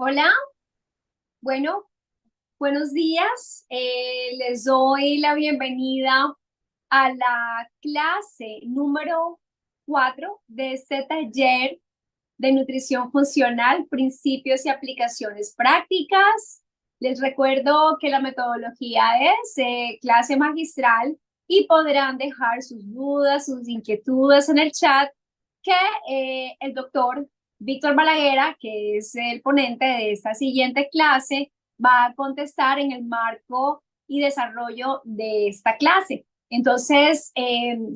Hola, bueno, buenos días. Les doy la bienvenida a la clase número 4 de este taller de nutrición funcional, principios y aplicaciones prácticas. Les recuerdo que la metodología es clase magistral y podrán dejar sus dudas, sus inquietudes en el chat que el doctor Víctor Balaguer, que es el ponente de esta siguiente clase, va a contestar en el marco y desarrollo de esta clase. Entonces,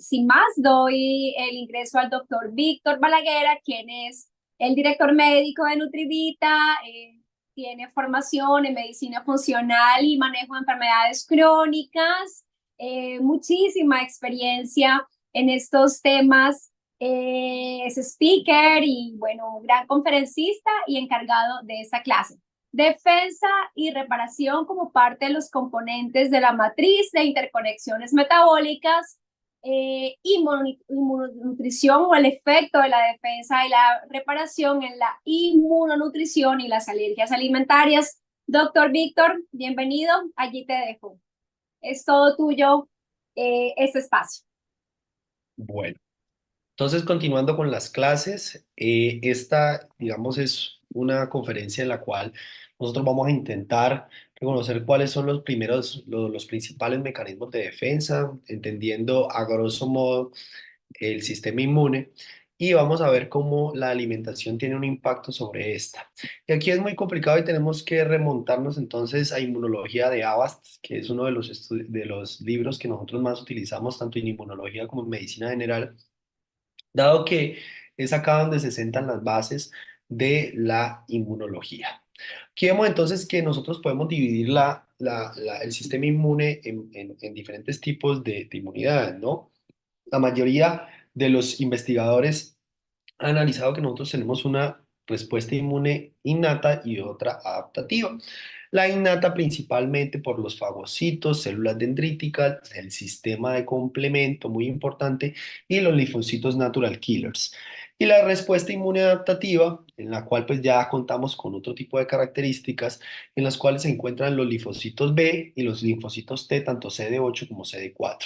sin más, doy el ingreso al doctor Víctor Balaguer, quien es el director médico de Nutrivita, tiene formación en medicina funcional y manejo de enfermedades crónicas, muchísima experiencia en estos temas, es speaker y, bueno, gran conferencista y encargado de esta clase. Defensa y reparación como parte de los componentes de la matriz de interconexiones metabólicas, inmunonutrición o el efecto de la defensa y la reparación en la inmunonutrición y las alergias alimentarias. Doctor Víctor, bienvenido, allí te dejo. Es todo tuyo, este espacio. Bueno, entonces continuando con las clases, esta, digamos, es una conferencia en la cual nosotros vamos a intentar reconocer cuáles son los primeros, los principales mecanismos de defensa, entendiendo a grosso modo el sistema inmune y vamos a ver cómo la alimentación tiene un impacto sobre esta. Y aquí es muy complicado y tenemos que remontarnos entonces a Inmunología de Avast, que es uno de de los libros que nosotros más utilizamos tanto en inmunología como en medicina general, dado que es acá donde se sentan las bases de la inmunología. Aquí vemos entonces que nosotros podemos dividir el sistema inmune en diferentes tipos de inmunidad, ¿no? La mayoría de los investigadores han analizado que nosotros tenemos una respuesta inmune innata y otra adaptativa. La innata principalmente por los fagocitos, células dendríticas, el sistema de complemento muy importante y los linfocitos natural killers. Y la respuesta inmune adaptativa, en la cual pues ya contamos con otro tipo de características, en las cuales se encuentran los linfocitos B y los linfocitos T, tanto CD8 como CD4.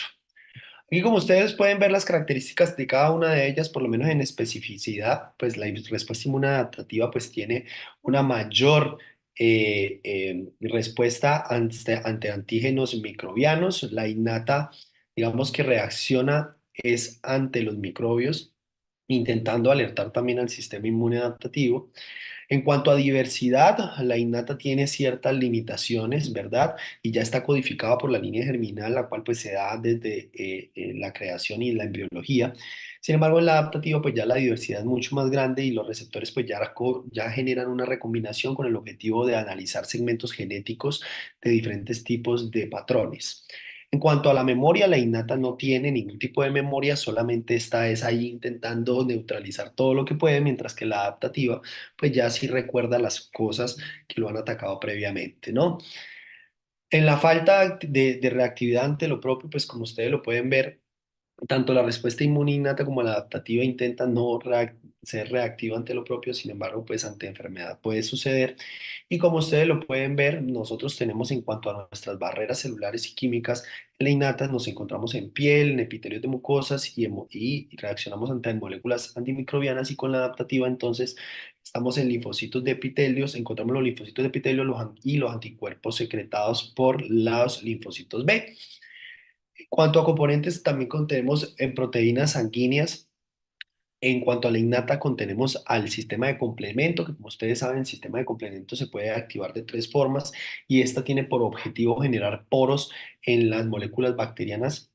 Aquí como ustedes pueden ver las características de cada una de ellas, por lo menos en especificidad, pues la respuesta inmune adaptativa pues tiene una mayor respuesta ante antígenos microbianos. La innata, digamos que reacciona es ante los microbios, intentando alertar también al sistema inmune adaptativo. En cuanto a diversidad, la innata tiene ciertas limitaciones, ¿verdad? Y ya está codificada por la línea germinal, la cual pues se da desde la creación y la embriología. Sin embargo, en la adaptativa pues ya la diversidad es mucho más grande y los receptores pues ya generan una recombinación con el objetivo de analizar segmentos genéticos de diferentes tipos de patrones. En cuanto a la memoria, la innata no tiene ningún tipo de memoria, solamente está es ahí intentando neutralizar todo lo que puede, mientras que la adaptativa pues ya sí recuerda las cosas que lo han atacado previamente, ¿no? En la falta de reactividad ante lo propio, pues como ustedes lo pueden ver, tanto la respuesta inmune innata como la adaptativa intentan no ser reactiva ante lo propio, sin embargo, pues ante enfermedad puede suceder. Y como ustedes lo pueden ver, nosotros tenemos en cuanto a nuestras barreras celulares y químicas, en la innata nos encontramos en piel, en epitelios de mucosas y reaccionamos ante moléculas antimicrobianas y con la adaptativa entonces estamos en linfocitos de epitelios, encontramos los linfocitos de epitelio y los anticuerpos secretados por los linfocitos B. En cuanto a componentes, también contenemos proteínas sanguíneas. En cuanto a la innata, contenemos al sistema de complemento, que como ustedes saben, el sistema de complemento se puede activar de tres formas y esta tiene por objetivo generar poros en las moléculas bacterianas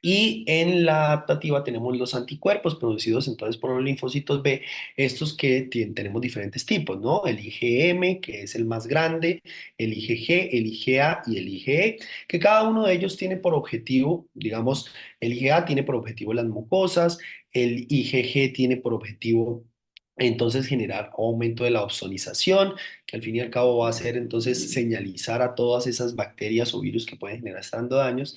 y en la adaptativa tenemos los anticuerpos producidos entonces por los linfocitos B, estos que tenemos diferentes tipos, ¿no? El IgM, que es el más grande, el IgG, el IgA y el IgE, que cada uno de ellos tiene por objetivo, digamos, el IgA tiene por objetivo las mucosas, el IgG tiene por objetivo entonces generar aumento de la ozonización, que al fin y al cabo va a ser entonces señalizar a todas esas bacterias o virus que pueden generar estando daños.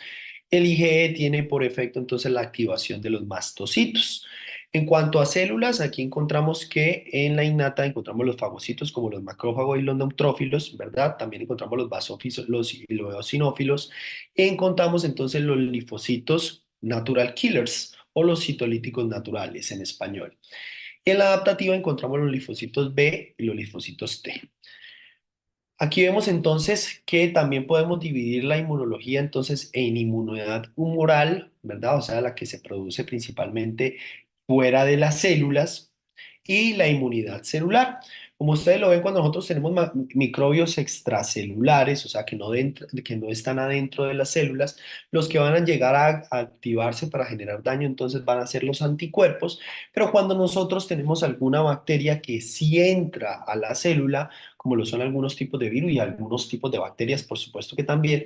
El IgE tiene por efecto entonces la activación de los mastocitos. En cuanto a células, aquí encontramos que en la innata encontramos los fagocitos como los macrófagos y los neutrófilos, ¿verdad? También encontramos los basófilos y los eosinófilos. Y encontramos entonces los linfocitos natural killers o los citolíticos naturales en español. Y en la adaptativa encontramos los linfocitos B y los linfocitos T. Aquí vemos entonces que también podemos dividir la inmunología entonces en inmunidad humoral, ¿verdad? O sea, la que se produce principalmente fuera de las células y la inmunidad celular. Como ustedes lo ven, cuando nosotros tenemos microbios extracelulares, o sea, que no están adentro de las células, los que van a llegar a activarse para generar daño, entonces van a ser los anticuerpos, pero cuando nosotros tenemos alguna bacteria que sí entra a la célula, como lo son algunos tipos de virus y algunos tipos de bacterias, por supuesto que también,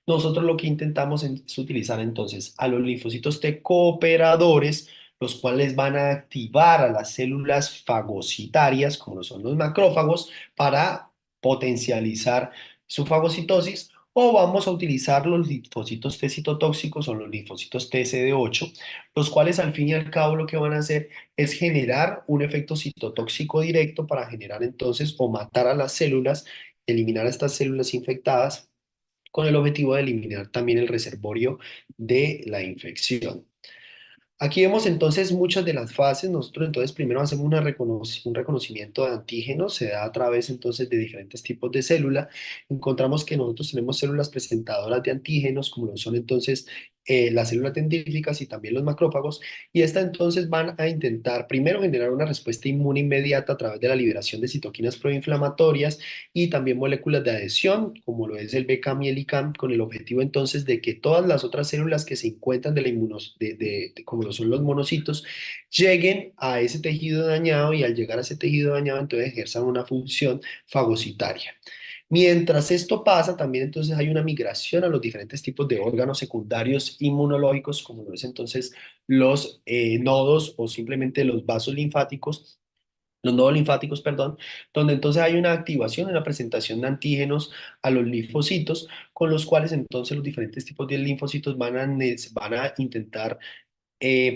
nosotros lo que intentamos es utilizar entonces a los linfocitos T cooperadores, los cuales van a activar a las células fagocitarias, como lo son los macrófagos, para potencializar su fagocitosis, o vamos a utilizar los linfocitos T citotóxicos o los linfocitos TCD8, los cuales al fin y al cabo lo que van a hacer es generar un efecto citotóxico directo para generar entonces o matar a las células, eliminar a estas células infectadas con el objetivo de eliminar también el reservorio de la infección. Aquí vemos entonces muchas de las fases. Nosotros entonces primero hacemos un reconocimiento de antígenos, se da a través entonces de diferentes tipos de célula. Encontramos que nosotros tenemos células presentadoras de antígenos, como lo son entonces las células dendríticas y también los macrófagos, y estas entonces van a intentar primero generar una respuesta inmune inmediata a través de la liberación de citoquinas proinflamatorias y también moléculas de adhesión, como lo es el BCAM y el ICAM, con el objetivo entonces de que todas las otras células que se encuentran de la como lo son los monocitos, lleguen a ese tejido dañado y al llegar a ese tejido dañado, entonces ejerzan una función fagocitaria. Mientras esto pasa, también entonces hay una migración a los diferentes tipos de órganos secundarios inmunológicos, como lo es entonces los nodos o simplemente los vasos linfáticos, los nodos linfáticos, perdón, donde entonces hay una activación, una presentación de antígenos a los linfocitos, con los cuales entonces los diferentes tipos de linfocitos van a intentar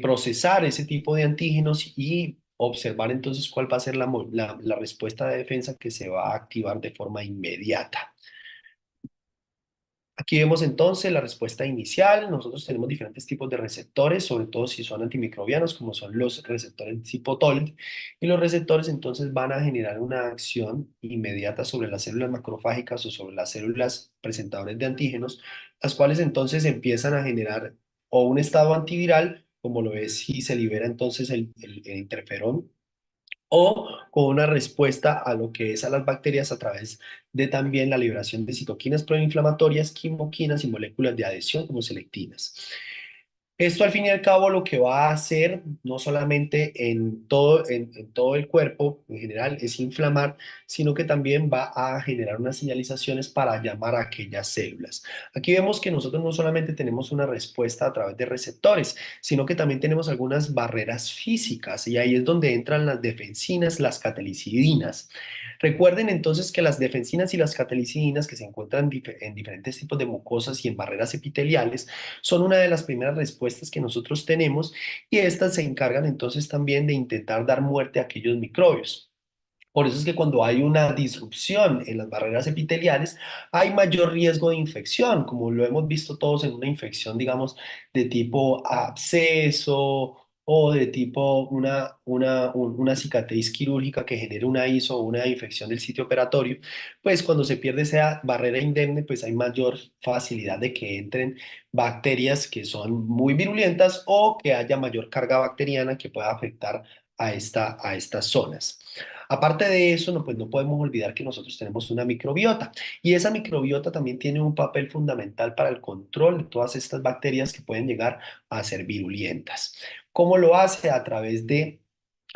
procesar ese tipo de antígenos y observar entonces cuál va a ser la respuesta de defensa que se va a activar de forma inmediata. Aquí vemos entonces la respuesta inicial. Nosotros tenemos diferentes tipos de receptores, sobre todo si son antimicrobianos, como son los receptores tipo TOLD. Y los receptores entonces van a generar una acción inmediata sobre las células macrofágicas o sobre las células presentadoras de antígenos, las cuales entonces empiezan a generar o un estado antiviral, como lo es si se libera entonces el interferón, o con una respuesta a lo que es a las bacterias a través de también la liberación de citoquinas proinflamatorias, quimoquinas y moléculas de adhesión como selectinas. Esto al fin y al cabo lo que va a hacer, no solamente en todo el cuerpo en general, es inflamar, sino que también va a generar unas señalizaciones para llamar a aquellas células. Aquí vemos que nosotros no solamente tenemos una respuesta a través de receptores, sino que también tenemos algunas barreras físicas y ahí es donde entran las defensinas, las catalicidinas. Recuerden entonces que las defensinas y las catalicidinas que se encuentran en diferentes tipos de mucosas y en barreras epiteliales son una de las primeras respuestas que nosotros tenemos y estas se encargan entonces también de intentar dar muerte a aquellos microbios. Por eso es que cuando hay una disrupción en las barreras epiteliales, hay mayor riesgo de infección, como lo hemos visto todos en una infección, digamos, de tipo absceso o de tipo una cicatriz quirúrgica que genere una ISO o una infección del sitio operatorio, pues cuando se pierde esa barrera indemne, pues hay mayor facilidad de que entren bacterias que son muy virulentas o que haya mayor carga bacteriana que pueda afectar a estas zonas. Aparte de eso, no, pues no podemos olvidar que nosotros tenemos una microbiota y esa microbiota también tiene un papel fundamental para el control de todas estas bacterias que pueden llegar a ser virulentas. ¿Cómo lo hace? A través de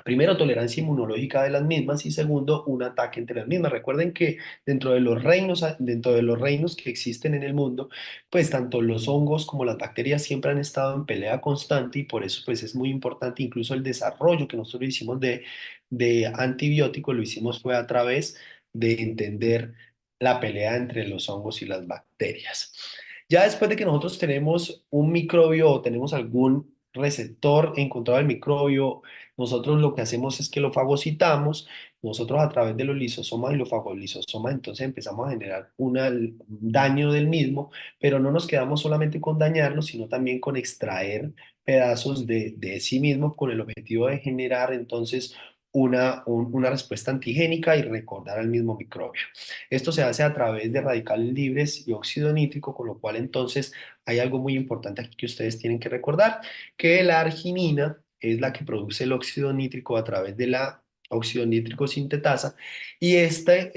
primero, tolerancia inmunológica de las mismas y segundo, un ataque entre las mismas. Recuerden que dentro de los reinos que existen en el mundo, pues tanto los hongos como las bacterias siempre han estado en pelea constante y por eso pues es muy importante incluso el desarrollo que nosotros hicimos de antibióticos, lo hicimos fue a través de entender la pelea entre los hongos y las bacterias. Ya después de que nosotros tenemos un microbio o tenemos algún receptor encontrado del microbio, Nosotros lo que hacemos es que lo fagocitamos, nosotros a través de los lisosomas y los fagolisosomas, entonces empezamos a generar un daño del mismo, pero no nos quedamos solamente con dañarlo, sino también con extraer pedazos de sí mismo con el objetivo de generar entonces una respuesta antigénica y recordar al mismo microbio. Esto se hace a través de radicales libres y óxido nítrico, con lo cual entonces hay algo muy importante aquí que ustedes tienen que recordar, que la arginina es la que produce el óxido nítrico a través de la óxido nítrico sintetasa y este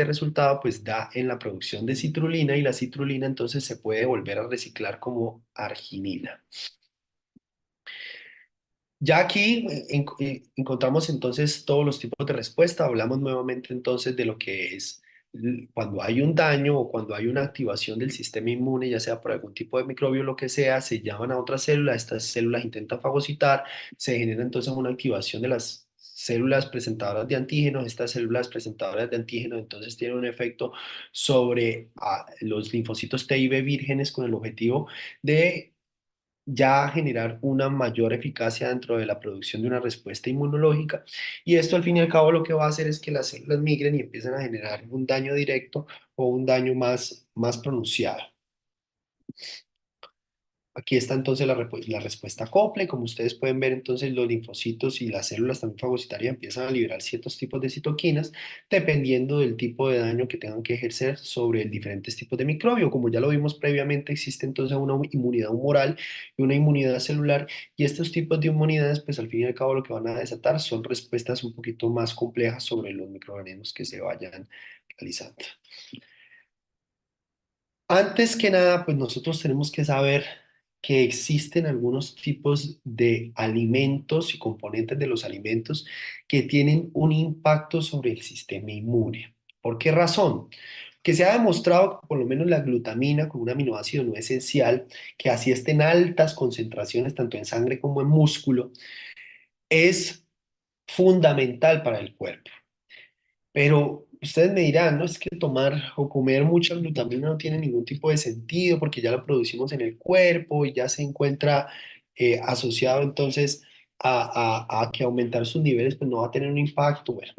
resultado pues da en la producción de citrulina y la citrulina entonces se puede volver a reciclar como arginina. Ya aquí encontramos entonces todos los tipos de respuesta. Hablamos nuevamente entonces de lo que es cuando hay un daño o cuando hay una activación del sistema inmune, ya sea por algún tipo de microbio o lo que sea, se llaman a otras células, estas células intentan fagocitar, se genera entonces una activación de las células presentadoras de antígenos, estas células presentadoras de antígenos entonces tienen un efecto sobre los linfocitos T y B vírgenes con el objetivo de ya generar una mayor eficacia dentro de la producción de una respuesta inmunológica. Y esto al fin y al cabo lo que va a hacer es que las células migren y empiecen a generar un daño directo o un daño más pronunciado. Aquí está entonces la respuesta acople. Como ustedes pueden ver, entonces los linfocitos y las células también fagocitarias empiezan a liberar ciertos tipos de citoquinas dependiendo del tipo de daño que tengan que ejercer sobre diferentes tipos de microbio. Como ya lo vimos previamente, existe entonces una inmunidad humoral y una inmunidad celular y estos tipos de inmunidades, pues al fin y al cabo lo que van a desatar son respuestas un poquito más complejas sobre los microorganismos que se vayan realizando. Antes que nada, pues nosotros tenemos que saber que existen algunos tipos de alimentos y componentes de los alimentos que tienen un impacto sobre el sistema inmune. ¿Por qué razón? Que se ha demostrado que por lo menos la glutamina como un aminoácido no esencial, que así esté en altas concentraciones tanto en sangre como en músculo, es fundamental para el cuerpo. Pero ustedes me dirán, no es que tomar o comer mucha glutamina no tiene ningún tipo de sentido porque ya lo producimos en el cuerpo y ya se encuentra asociado entonces a que aumentar sus niveles pues no va a tener un impacto. Bueno,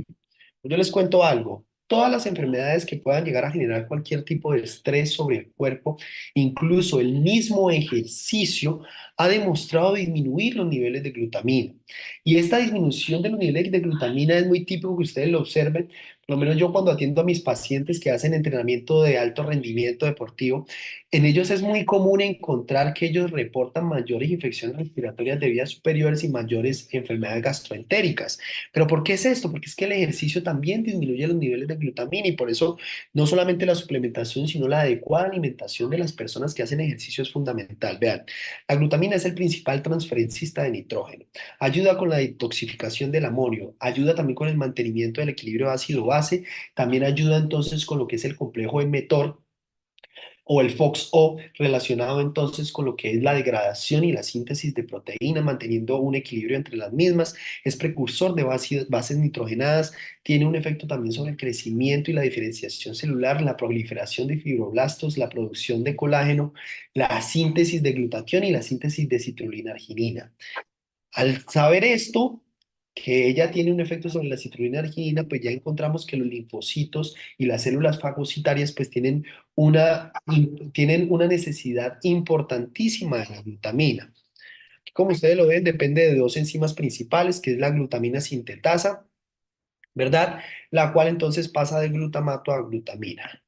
yo les cuento algo. Todas las enfermedades que puedan llegar a generar cualquier tipo de estrés sobre el cuerpo, incluso el mismo ejercicio, ha demostrado disminuir los niveles de glutamina. Y esta disminución de los niveles de glutamina es muy típico que ustedes lo observen. Por lo menos yo cuando atiendo a mis pacientes que hacen entrenamiento de alto rendimiento deportivo, en ellos es muy común encontrar que ellos reportan mayores infecciones respiratorias de vías superiores y mayores enfermedades gastroentéricas. ¿Pero por qué es esto? Porque es que el ejercicio también disminuye los niveles de glutamina y por eso no solamente la suplementación, sino la adecuada alimentación de las personas que hacen ejercicio es fundamental. Vean, la glutamina es el principal transferencista de nitrógeno. Ayuda con la detoxificación del amonio, ayuda también con el mantenimiento del equilibrio ácido-base, también ayuda entonces con lo que es el complejo mTOR o el FOXO relacionado entonces con lo que es la degradación y la síntesis de proteína, manteniendo un equilibrio entre las mismas, es precursor de bases nitrogenadas, tiene un efecto también sobre el crecimiento y la diferenciación celular, la proliferación de fibroblastos, la producción de colágeno, la síntesis de glutatión y la síntesis de citrulina-arginina. Al saber esto, que ella tiene un efecto sobre la citrulina arginina, pues ya encontramos que los linfocitos y las células fagocitarias pues tienen una necesidad importantísima de la glutamina. Como ustedes lo ven, depende de dos enzimas principales, que es la glutamina sintetasa, ¿verdad? La cual entonces pasa de glutamato a glutamina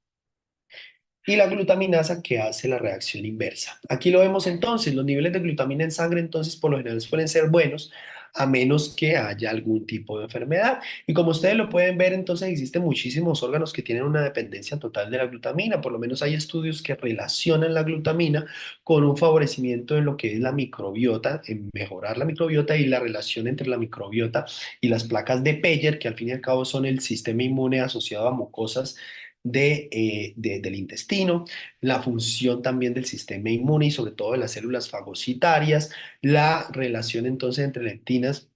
y la glutaminasa que hace la reacción inversa. Aquí lo vemos entonces, los niveles de glutamina en sangre entonces por lo general suelen ser buenos a menos que haya algún tipo de enfermedad. Y como ustedes lo pueden ver, entonces existen muchísimos órganos que tienen una dependencia total de la glutamina. Por lo menos hay estudios que relacionan la glutamina con un favorecimiento en lo que es la microbiota, en mejorar la microbiota y la relación entre la microbiota y las placas de Peyer, que al fin y al cabo son el sistema inmune asociado a mucosas del intestino, la función también del sistema inmune y sobre todo de las células fagocitarias, la relación entonces entre leptinas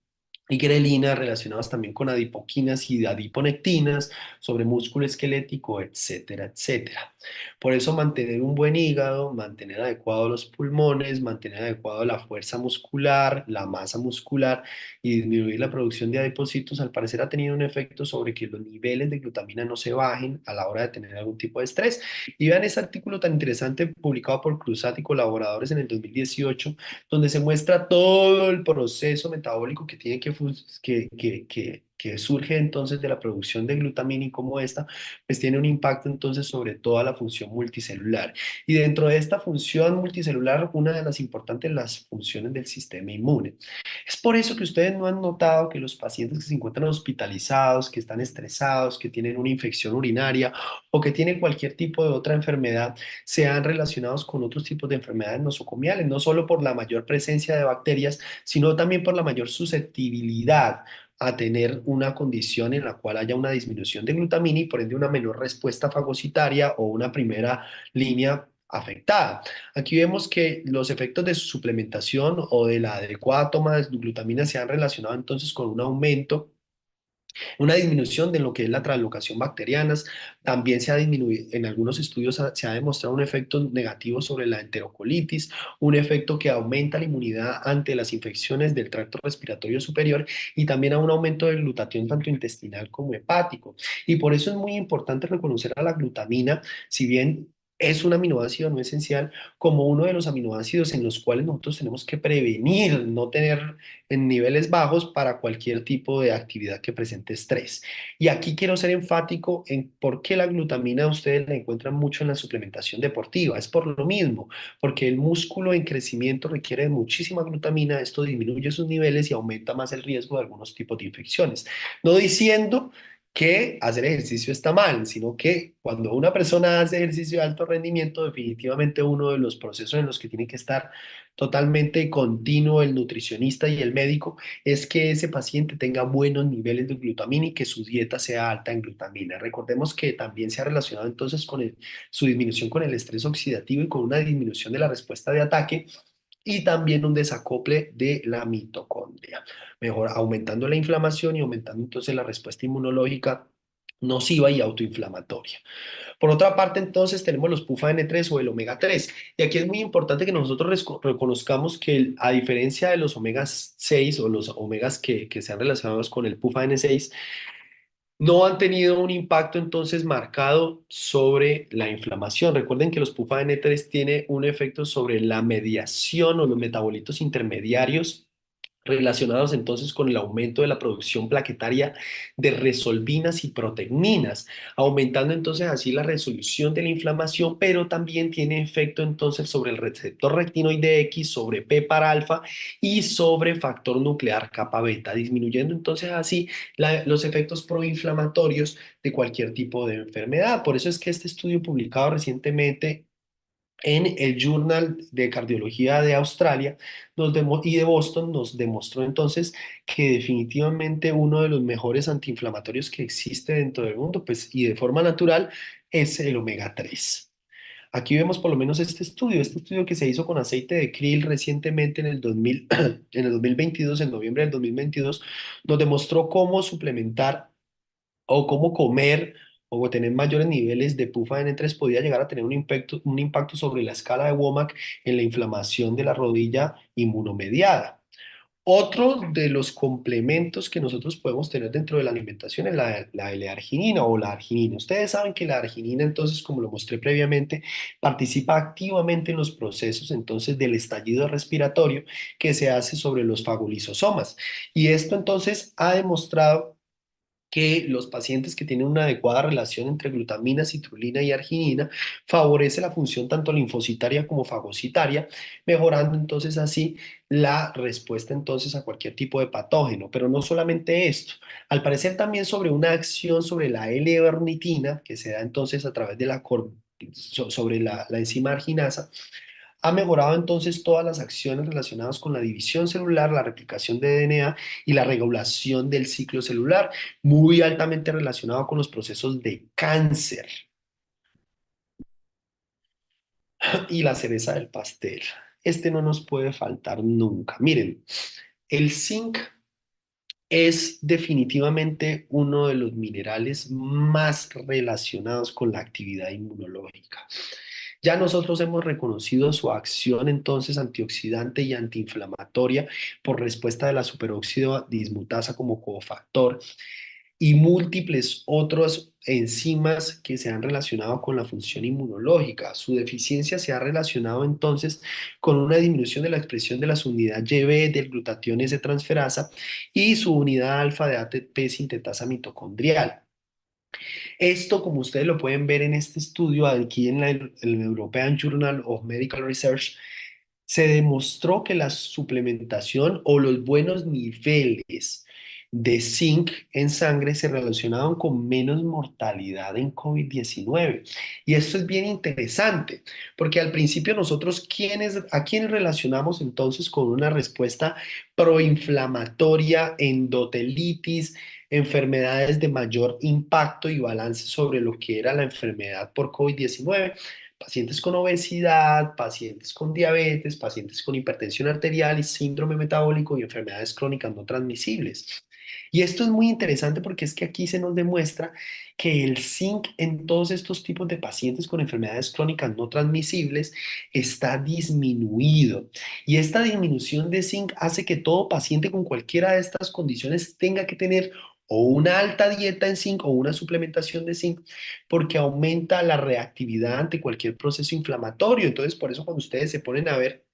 y grelina relacionados también con adipoquinas y adiponectinas, sobre músculo esquelético, etcétera, etcétera. Por eso mantener un buen hígado, mantener adecuados los pulmones, mantener adecuado la fuerza muscular, la masa muscular y disminuir la producción de adipocitos, al parecer ha tenido un efecto sobre que los niveles de glutamina no se bajen a la hora de tener algún tipo de estrés. Y vean este artículo tan interesante publicado por Cruzat y colaboradores en el 2018 donde se muestra todo el proceso metabólico que tiene que surge entonces de la producción de glutamina y cómo esta pues tiene un impacto entonces sobre toda la función multicelular. Y dentro de esta función multicelular, una de las importantes, las funciones del sistema inmune. Es por eso que ustedes no han notado que los pacientes que se encuentran hospitalizados, que están estresados, que tienen una infección urinaria o que tienen cualquier tipo de otra enfermedad, sean relacionados con otros tipos de enfermedades nosocomiales, no solo por la mayor presencia de bacterias, sino también por la mayor susceptibilidad a tener una condición en la cual haya una disminución de glutamina y por ende una menor respuesta fagocitaria o una primera línea afectada. Aquí vemos que los efectos de su suplementación o de la adecuada toma de glutamina se han relacionado entonces con un aumento, una disminución de lo que es la translocación bacteriana. También se ha disminuido, en algunos estudios se ha demostrado un efecto negativo sobre la enterocolitis, un efecto que aumenta la inmunidad ante las infecciones del tracto respiratorio superior y también a un aumento de glutatión tanto intestinal como hepático. Y por eso es muy importante reconocer a la glutamina, si bien es un aminoácido no esencial, como uno de los aminoácidos en los cuales nosotros tenemos que prevenir no tener en niveles bajos para cualquier tipo de actividad que presente estrés. Y aquí quiero ser enfático en por qué la glutamina ustedes la encuentran mucho en la suplementación deportiva. Es por lo mismo, porque el músculo en crecimiento requiere de muchísima glutamina, esto disminuye sus niveles y aumenta más el riesgo de algunos tipos de infecciones. No diciendo que hacer ejercicio está mal, sino que cuando una persona hace ejercicio de alto rendimiento, definitivamente uno de los procesos en los que tiene que estar totalmente continuo el nutricionista y el médico es que ese paciente tenga buenos niveles de glutamina y que su dieta sea alta en glutamina. Recordemos que también se ha relacionado entonces con su disminución con el estrés oxidativo y con una disminución de la respuesta de ataque y también un desacople de la mitocondria, mejor aumentando la inflamación y aumentando entonces la respuesta inmunológica nociva y autoinflamatoria. Por otra parte, entonces tenemos los PUFA-N3 o el omega 3. Y aquí es muy importante que nosotros reconozcamos que a diferencia de los omegas 6 o los omegas que se han relacionado con el PUFA-N6, no han tenido un impacto entonces marcado sobre la inflamación. Recuerden que los PUFA-N3 tiene un efecto sobre la mediación o los metabolitos intermediarios relacionados entonces con el aumento de la producción plaquetaria de resolvinas y proteínas, aumentando entonces así la resolución de la inflamación, pero también tiene efecto entonces sobre el receptor retinoide X, sobre PPAR alfa y sobre factor nuclear kappa beta, disminuyendo entonces así los efectos proinflamatorios de cualquier tipo de enfermedad. Por eso es que este estudio publicado recientemente en el Journal de Cardiología de Australia y de Boston nos demostró entonces que definitivamente uno de los mejores antiinflamatorios que existe dentro del mundo, pues, y de forma natural, es el omega 3. Aquí vemos por lo menos este estudio que se hizo con aceite de krill recientemente en el 2000, en el 2022, en noviembre del 2022, nos demostró cómo suplementar o cómo comer o tener mayores niveles de PUFA N3 podía llegar a tener un impacto sobre la escala de WOMAC en la inflamación de la rodilla inmunomediada. Otro de los complementos que nosotros podemos tener dentro de la alimentación es la L-arginina o la arginina. Ustedes saben que la arginina, entonces, como lo mostré previamente, participa activamente en los procesos entonces del estallido respiratorio que se hace sobre los fagolisosomas. Y esto entonces ha demostrado que los pacientes que tienen una adecuada relación entre glutamina, citrulina y arginina favorece la función tanto linfocitaria como fagocitaria, mejorando entonces así la respuesta entonces a cualquier tipo de patógeno. Pero no solamente esto, al parecer también sobre una acción sobre la L-ornitina que se da entonces a través de sobre la enzima arginasa, ha mejorado entonces todas las acciones relacionadas con la división celular, la replicación de DNA y la regulación del ciclo celular, muy altamente relacionado con los procesos de cáncer. Y la cereza del pastel. Este no nos puede faltar nunca. Miren, el zinc es definitivamente uno de los minerales más relacionados con la actividad inmunológica. Ya nosotros hemos reconocido su acción entonces antioxidante y antiinflamatoria por respuesta de la superóxido dismutasa como cofactor y múltiples otros enzimas que se han relacionado con la función inmunológica. Su deficiencia se ha relacionado entonces con una disminución de la expresión de la unidad YB del glutatión S-transferasa y su unidad alfa de ATP sintetasa mitocondrial. Esto, como ustedes lo pueden ver en este estudio, aquí en el European Journal of Medical Research, se demostró que la suplementación o los buenos niveles de zinc en sangre se relacionaban con menos mortalidad en COVID-19. Y esto es bien interesante, porque al principio nosotros, ¿a quiénes relacionamos entonces con una respuesta proinflamatoria, endotelitis, enfermedades de mayor impacto y balance sobre lo que era la enfermedad por COVID-19? Pacientes con obesidad, pacientes con diabetes, pacientes con hipertensión arterial y síndrome metabólico y enfermedades crónicas no transmisibles. Y esto es muy interesante porque es que aquí se nos demuestra que el zinc en todos estos tipos de pacientes con enfermedades crónicas no transmisibles está disminuido. Y esta disminución de zinc hace que todo paciente con cualquiera de estas condiciones tenga que tener o una alta dieta en zinc o una suplementación de zinc porque aumenta la reactividad ante cualquier proceso inflamatorio. Entonces, por eso cuando ustedes se ponen a ver,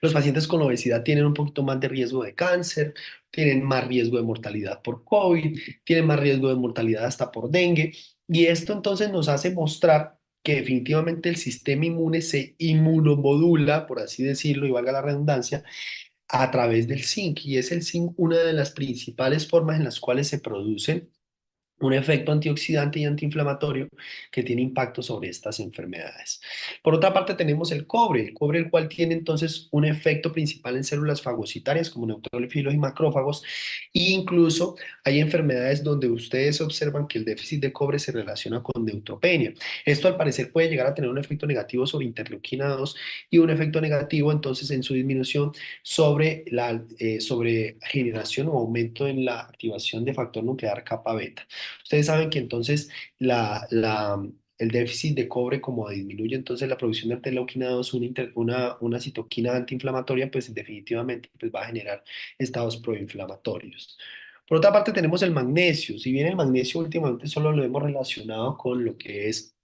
los pacientes con obesidad tienen un poquito más de riesgo de cáncer, tienen más riesgo de mortalidad por COVID, tienen más riesgo de mortalidad hasta por dengue. Y esto entonces nos hace mostrar que definitivamente el sistema inmune se inmunomodula, por así decirlo, y valga la redundancia, a través del zinc. Y es el zinc una de las principales formas en las cuales se producen un efecto antioxidante y antiinflamatorio que tiene impacto sobre estas enfermedades. Por otra parte, tenemos el cobre el cual tiene entonces un efecto principal en células fagocitarias como neutrófilos y macrófagos, e incluso hay enfermedades donde ustedes observan que el déficit de cobre se relaciona con neutropenia. Esto al parecer puede llegar a tener un efecto negativo sobre interleuquina 2 y un efecto negativo entonces en su disminución sobre generación o aumento en la activación de factor nuclear kappa beta. Ustedes saben que entonces el déficit de cobre, como disminuye entonces la producción de interleuquina 2, una citoquina antiinflamatoria, pues definitivamente pues, va a generar estados proinflamatorios. Por otra parte, tenemos el magnesio. Si bien el magnesio últimamente solo lo hemos relacionado con lo que es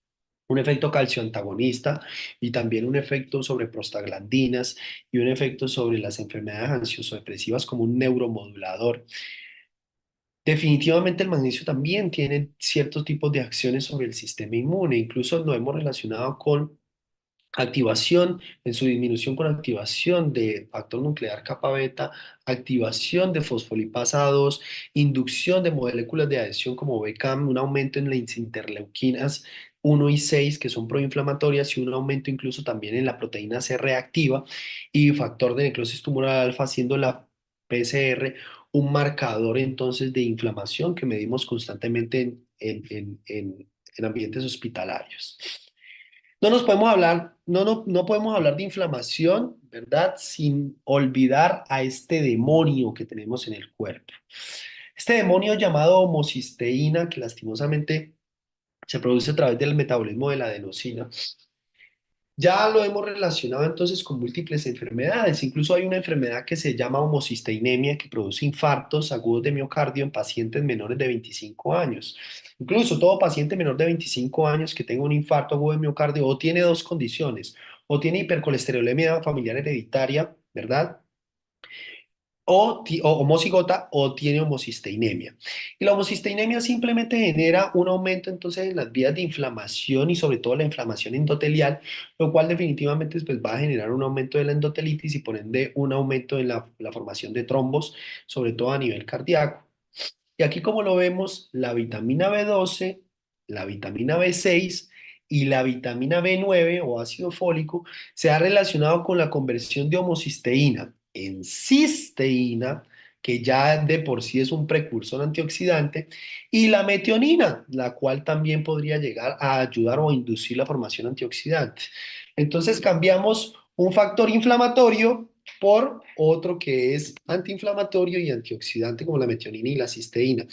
un efecto calcioantagonista y también un efecto sobre prostaglandinas y un efecto sobre las enfermedades ansioso-depresivas como un neuromodulador. Definitivamente el magnesio también tiene ciertos tipos de acciones sobre el sistema inmune, incluso lo hemos relacionado con activación, en su disminución con activación de factor nuclear kappa beta, activación de fosfolipasa 2, inducción de moléculas de adhesión como BCAM, un aumento en las interleuquinas 1 y 6 que son proinflamatorias y un aumento incluso también en la proteína C reactiva y factor de necrosis tumoral alfa siendo la PCR un marcador entonces de inflamación que medimos constantemente en ambientes hospitalarios. No podemos hablar de inflamación, ¿verdad? Sin olvidar a este demonio que tenemos en el cuerpo. Este demonio llamado homocisteína, que lastimosamente se produce a través del metabolismo de la adenosina, ya lo hemos relacionado entonces con múltiples enfermedades. Incluso hay una enfermedad que se llama homocisteinemia que produce infartos agudos de miocardio en pacientes menores de 25 años. Incluso todo paciente menor de 25 años que tenga un infarto agudo de miocardio o tiene dos condiciones, o tiene hipercolesterolemia familiar hereditaria, ¿verdad? O homocigota o tiene homocisteinemia. Y la homocisteinemia simplemente genera un aumento entonces en las vías de inflamación y sobre todo la inflamación endotelial, lo cual definitivamente pues, va a generar un aumento de la endotelitis y por ende un aumento en la formación de trombos, sobre todo a nivel cardíaco. Y aquí como lo vemos, la vitamina B12, la vitamina B6 y la vitamina B9 o ácido fólico se ha relacionado con la conversión de homocisteína en cisteína, que ya de por sí es un precursor antioxidante, y la metionina, la cual también podría llegar a ayudar o a inducir la formación antioxidante. Entonces cambiamos un factor inflamatorio por otro que es antiinflamatorio y antioxidante como la metionina y la cisteína.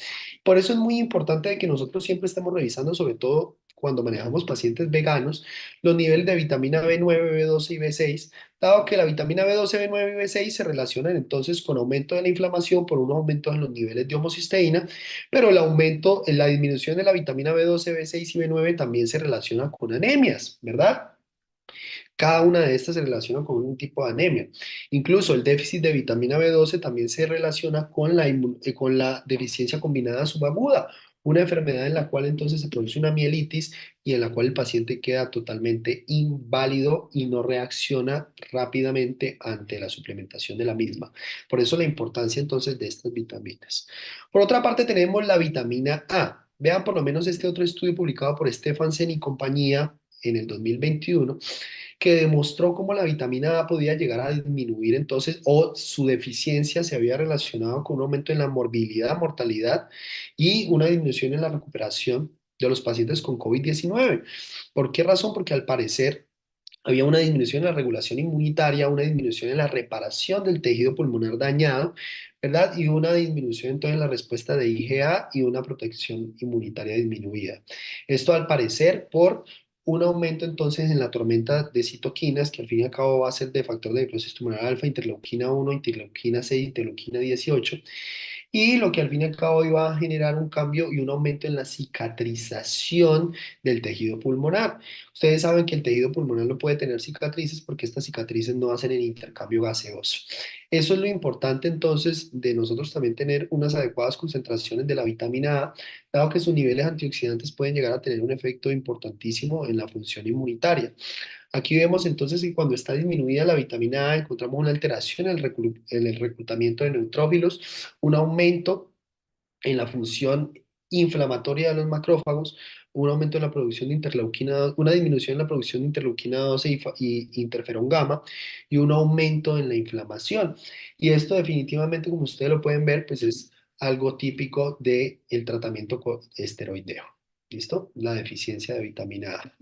Por eso es muy importante que nosotros siempre estemos revisando, sobre todo cuando manejamos pacientes veganos, los niveles de vitamina B9, B12 y B6, dado que la vitamina B12, B9 y B6 se relacionan entonces con aumento de la inflamación por un aumento en los niveles de homocisteína, pero el aumento, en la disminución de la vitamina B12, B6 y B9 también se relaciona con anemias, ¿verdad? Cada una de estas se relaciona con un tipo de anemia. Incluso el déficit de vitamina B12 también se relaciona con con la deficiencia combinada subaguda, una enfermedad en la cual entonces se produce una mielitis y en la cual el paciente queda totalmente inválido y no reacciona rápidamente ante la suplementación de la misma. Por eso la importancia entonces de estas vitaminas. Por otra parte tenemos la vitamina A. Vean por lo menos este otro estudio publicado por Stefansen y compañía en el 2021 que demostró cómo la vitamina A podía llegar a disminuir entonces o su deficiencia se había relacionado con un aumento en la morbilidad, mortalidad y una disminución en la recuperación de los pacientes con COVID-19. ¿Por qué razón? Porque al parecer había una disminución en la regulación inmunitaria, una disminución en la reparación del tejido pulmonar dañado, ¿verdad? Y una disminución entonces en la respuesta de IgA y una protección inmunitaria disminuida. Esto al parecer por un aumento entonces en la tormenta de citoquinas, que al fin y al cabo va a ser de factor de necrosis tumoral alfa, interleuquina 1, interleuquina 6, interleuquina 18, y lo que al fin y al cabo iba a generar un cambio y un aumento en la cicatrización del tejido pulmonar. Ustedes saben que el tejido pulmonar no puede tener cicatrices porque estas cicatrices no hacen el intercambio gaseoso. Eso es lo importante entonces de nosotros también tener unas adecuadas concentraciones de la vitamina A, dado que sus niveles antioxidantes pueden llegar a tener un efecto importantísimo en la función inmunitaria. Aquí vemos entonces que cuando está disminuida la vitamina A encontramos una alteración en en el reclutamiento de neutrófilos, un aumento en la función inflamatoria de los macrófagos, un aumento en la producción de interleuquina, una disminución en la producción de interleuquina 12 y interferón gamma y un aumento en la inflamación. Y esto definitivamente, como ustedes lo pueden ver, pues es algo típico del tratamiento con esteroideo. ¿Listo? La deficiencia de vitamina A.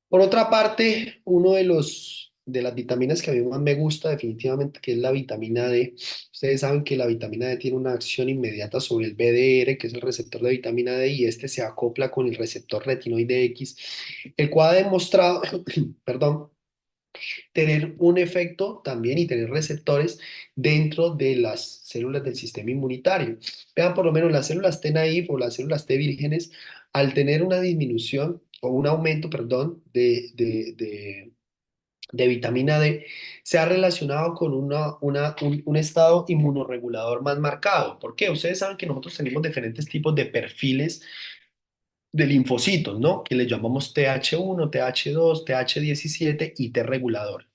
Por otra parte, uno de de las vitaminas que a mí más me gusta definitivamente, que es la vitamina D. Ustedes saben que la vitamina D tiene una acción inmediata sobre el BDR, que es el receptor de vitamina D, y este se acopla con el receptor retinoide X, el cual ha demostrado, perdón, tener un efecto también y tener receptores dentro de las células del sistema inmunitario. Vean por lo menos las células T naïve o las células T vírgenes, al tener una disminución o un aumento, perdón, de vitamina D, se ha relacionado con un estado inmunorregulador más marcado. ¿Por qué? Ustedes saben que nosotros tenemos diferentes tipos de perfiles de linfocitos, ¿no? Que le llamamos TH1, TH2, TH17 y T regulador.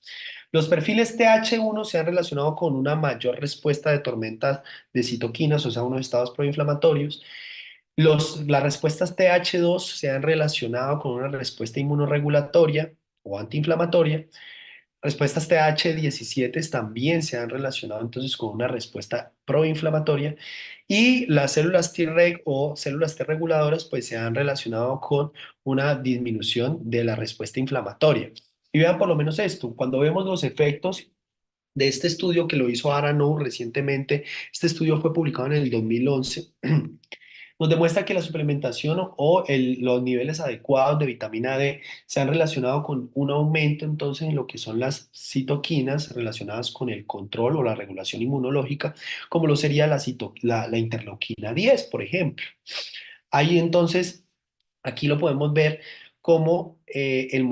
Los perfiles TH1 se han relacionado con una mayor respuesta de tormentas de citoquinas, o sea, unos estados proinflamatorios. Las respuestas TH2 se han relacionado con una respuesta inmunorregulatoria o antiinflamatoria. Respuestas TH17 también se han relacionado entonces con una respuesta proinflamatoria y las células Treg o células T reguladoras pues se han relacionado con una disminución de la respuesta inflamatoria. Y vean por lo menos esto, cuando vemos los efectos de este estudio que lo hizo Arano recientemente, este estudio fue publicado en el 2011. Nos demuestra que la suplementación los niveles adecuados de vitamina D se han relacionado con un aumento entonces en lo que son las citoquinas relacionadas con el control o la regulación inmunológica, como lo sería la interleuquina 10, por ejemplo. Ahí entonces, aquí lo podemos ver cómo el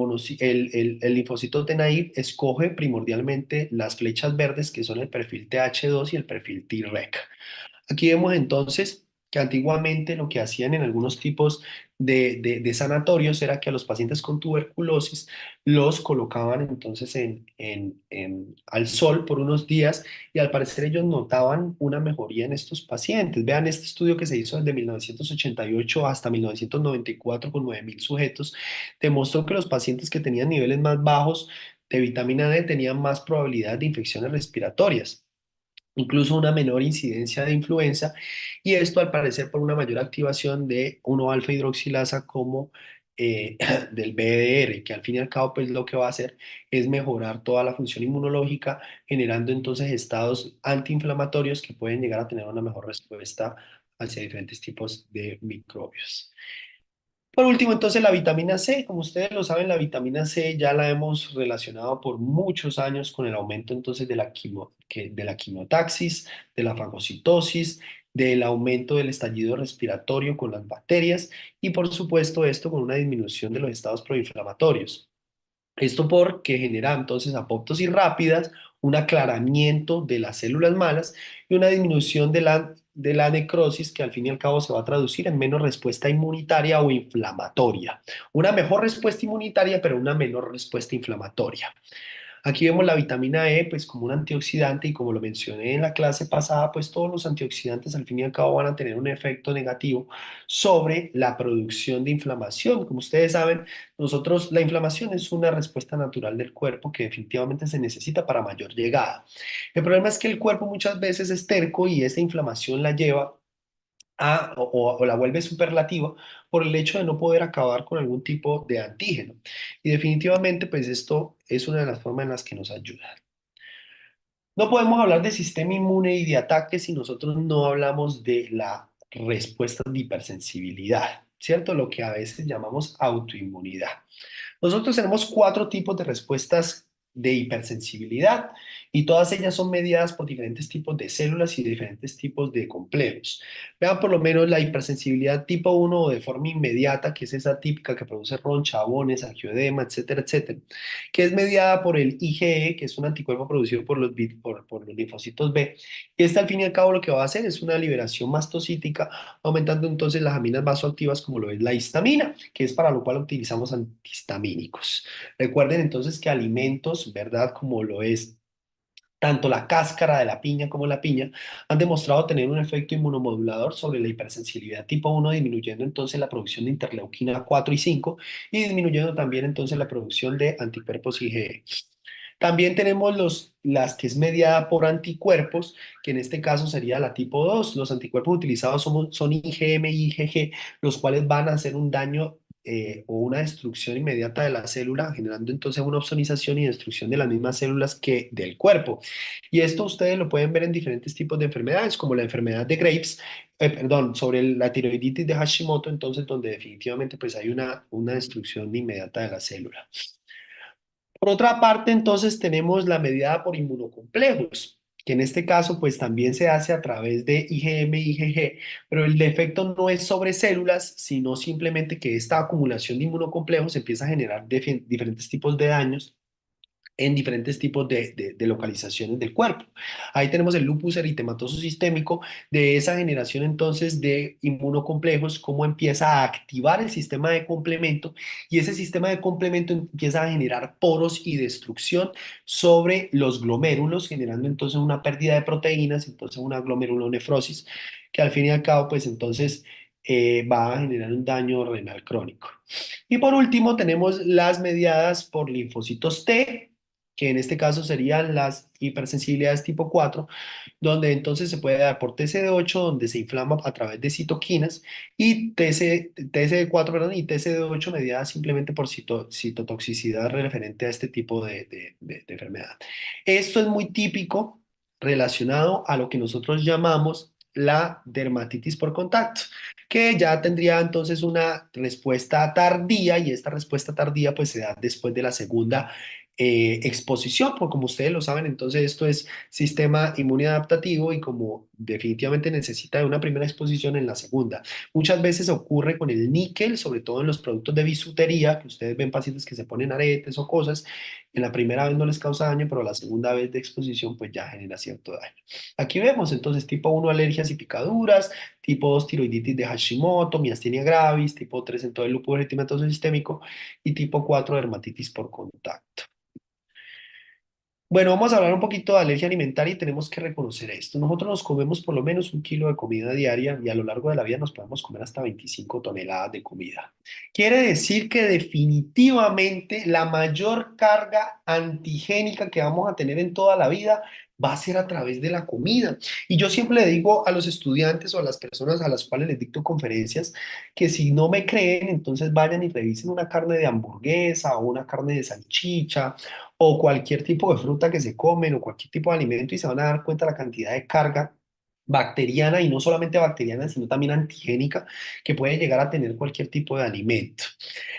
linfocito T naive escoge primordialmente las flechas verdes que son el perfil TH2 y el perfil Treg. Aquí vemos entonces que antiguamente lo que hacían en algunos tipos de sanatorios era que a los pacientes con tuberculosis los colocaban entonces al sol por unos días y al parecer ellos notaban una mejoría en estos pacientes. Vean este estudio que se hizo desde 1988 hasta 1994 con 9.000 sujetos, demostró que los pacientes que tenían niveles más bajos de vitamina D tenían más probabilidad de infecciones respiratorias, incluso una menor incidencia de influenza, y esto al parecer por una mayor activación de 1 alfa hidroxilasa como del BDR, que al fin y al cabo pues lo que va a hacer es mejorar toda la función inmunológica, generando entonces estados antiinflamatorios que pueden llegar a tener una mejor respuesta hacia diferentes tipos de microbios. Por último, entonces la vitamina C, como ustedes lo saben, la vitamina C ya la hemos relacionado por muchos años con el aumento entonces de de la quimiotaxis, de la fagocitosis, del aumento del estallido respiratorio con las bacterias y por supuesto esto con una disminución de los estados proinflamatorios. Esto porque genera entonces apoptosis rápidas, un aclaramiento de las células malas y una disminución de la necrosis que al fin y al cabo se va a traducir en menos respuesta inmunitaria o inflamatoria. Una mejor respuesta inmunitaria, pero una menor respuesta inflamatoria. Aquí vemos la vitamina E pues como un antioxidante y como lo mencioné en la clase pasada, pues todos los antioxidantes al fin y al cabo van a tener un efecto negativo sobre la producción de inflamación. Como ustedes saben, nosotros la inflamación es una respuesta natural del cuerpo que definitivamente se necesita para mayor llegada. El problema es que el cuerpo muchas veces es terco y esa inflamación la lleva o la vuelve superlativa por el hecho de no poder acabar con algún tipo de antígeno. Y definitivamente, pues esto es una de las formas en las que nos ayuda. No podemos hablar de sistema inmune y de ataque si nosotros no hablamos de la respuesta de hipersensibilidad, ¿cierto? Lo que a veces llamamos autoinmunidad. Nosotros tenemos cuatro tipos de respuestas de hipersensibilidad y todas ellas son mediadas por diferentes tipos de células y diferentes tipos de complejos. Vean por lo menos la hipersensibilidad tipo uno o de forma inmediata, que es esa típica que produce ronchabones, angioedema, etcétera, etcétera, que es mediada por el IgE, que es un anticuerpo producido por por los linfocitos B. Y este al fin y al cabo lo que va a hacer es una liberación mastocítica, aumentando entonces las aminas vasoactivas como lo es la histamina, que es para lo cual utilizamos antihistamínicos. Recuerden entonces que alimentos, ¿verdad? Como lo es tanto la cáscara de la piña como la piña, han demostrado tener un efecto inmunomodulador sobre la hipersensibilidad tipo uno, disminuyendo entonces la producción de interleuquina 4 y 5 y disminuyendo también entonces la producción de anticuerpos IgE. También tenemos las que es mediada por anticuerpos, que en este caso sería la tipo 2. Los anticuerpos utilizados son IgM y IgG, los cuales van a hacer un daño o una destrucción inmediata de la célula, generando entonces una opsonización y destrucción de las mismas células que del cuerpo. Y esto ustedes lo pueden ver en diferentes tipos de enfermedades, como la enfermedad de Graves, perdón, sobre la tiroiditis de Hashimoto, entonces donde definitivamente pues hay una destrucción inmediata de la célula. Por otra parte, entonces tenemos la medida por inmunocomplejos, que en este caso pues también se hace a través de IgM y IgG, pero el efecto no es sobre células, sino simplemente que esta acumulación de inmunocomplejos empieza a generar diferentes tipos de daños en diferentes tipos de localizaciones del cuerpo. Ahí tenemos el lupus eritematoso sistémico, de esa generación entonces de inmunocomplejos, cómo empieza a activar el sistema de complemento y ese sistema de complemento empieza a generar poros y destrucción sobre los glomérulos, generando entonces una pérdida de proteínas, entonces una glomerulonefrosis, que al fin y al cabo pues entonces va a generar un daño renal crónico. Y por último tenemos las mediadas por linfocitos T, que en este caso serían las hipersensibilidades tipo 4, donde entonces se puede dar por TCD8, donde se inflama a través de citoquinas, y TCD4, perdón, y TCD8 mediada simplemente por citotoxicidad referente a este tipo de enfermedad. Esto es muy típico relacionado a lo que nosotros llamamos la dermatitis por contacto, que ya tendría entonces una respuesta tardía y esta respuesta tardía pues se da después de la segunda exposición, porque como ustedes lo saben, entonces esto es sistema inmune adaptativo y como definitivamente necesita de una primera exposición en la segunda. Muchas veces ocurre con el níquel, sobre todo en los productos de bisutería, que ustedes ven pacientes que se ponen aretes o cosas, en la primera vez no les causa daño, pero la segunda vez de exposición pues ya genera cierto daño. Aquí vemos entonces tipo uno alergias y picaduras, tipo 2 tiroiditis de Hashimoto, miastenia gravis, tipo 3 en todo el lupus eritematoso sistémico y tipo 4 dermatitis por contacto. Bueno, vamos a hablar un poquito de alergia alimentaria y tenemos que reconocer esto. Nosotros nos comemos por lo menos 1 kilo de comida diaria y a lo largo de la vida nos podemos comer hasta 25 toneladas de comida. Quiere decir que definitivamente la mayor carga antigénica que vamos a tener en toda la vida va a ser a través de la comida. Y yo siempre le digo a los estudiantes o a las personas a las cuales les dicto conferencias que si no me creen, entonces vayan y revisen una carne de hamburguesa o una carne de salchicha o cualquier tipo de fruta que se comen o cualquier tipo de alimento y se van a dar cuenta la cantidad de carga bacteriana y no solamente bacteriana, sino también antigénica que puede llegar a tener cualquier tipo de alimento.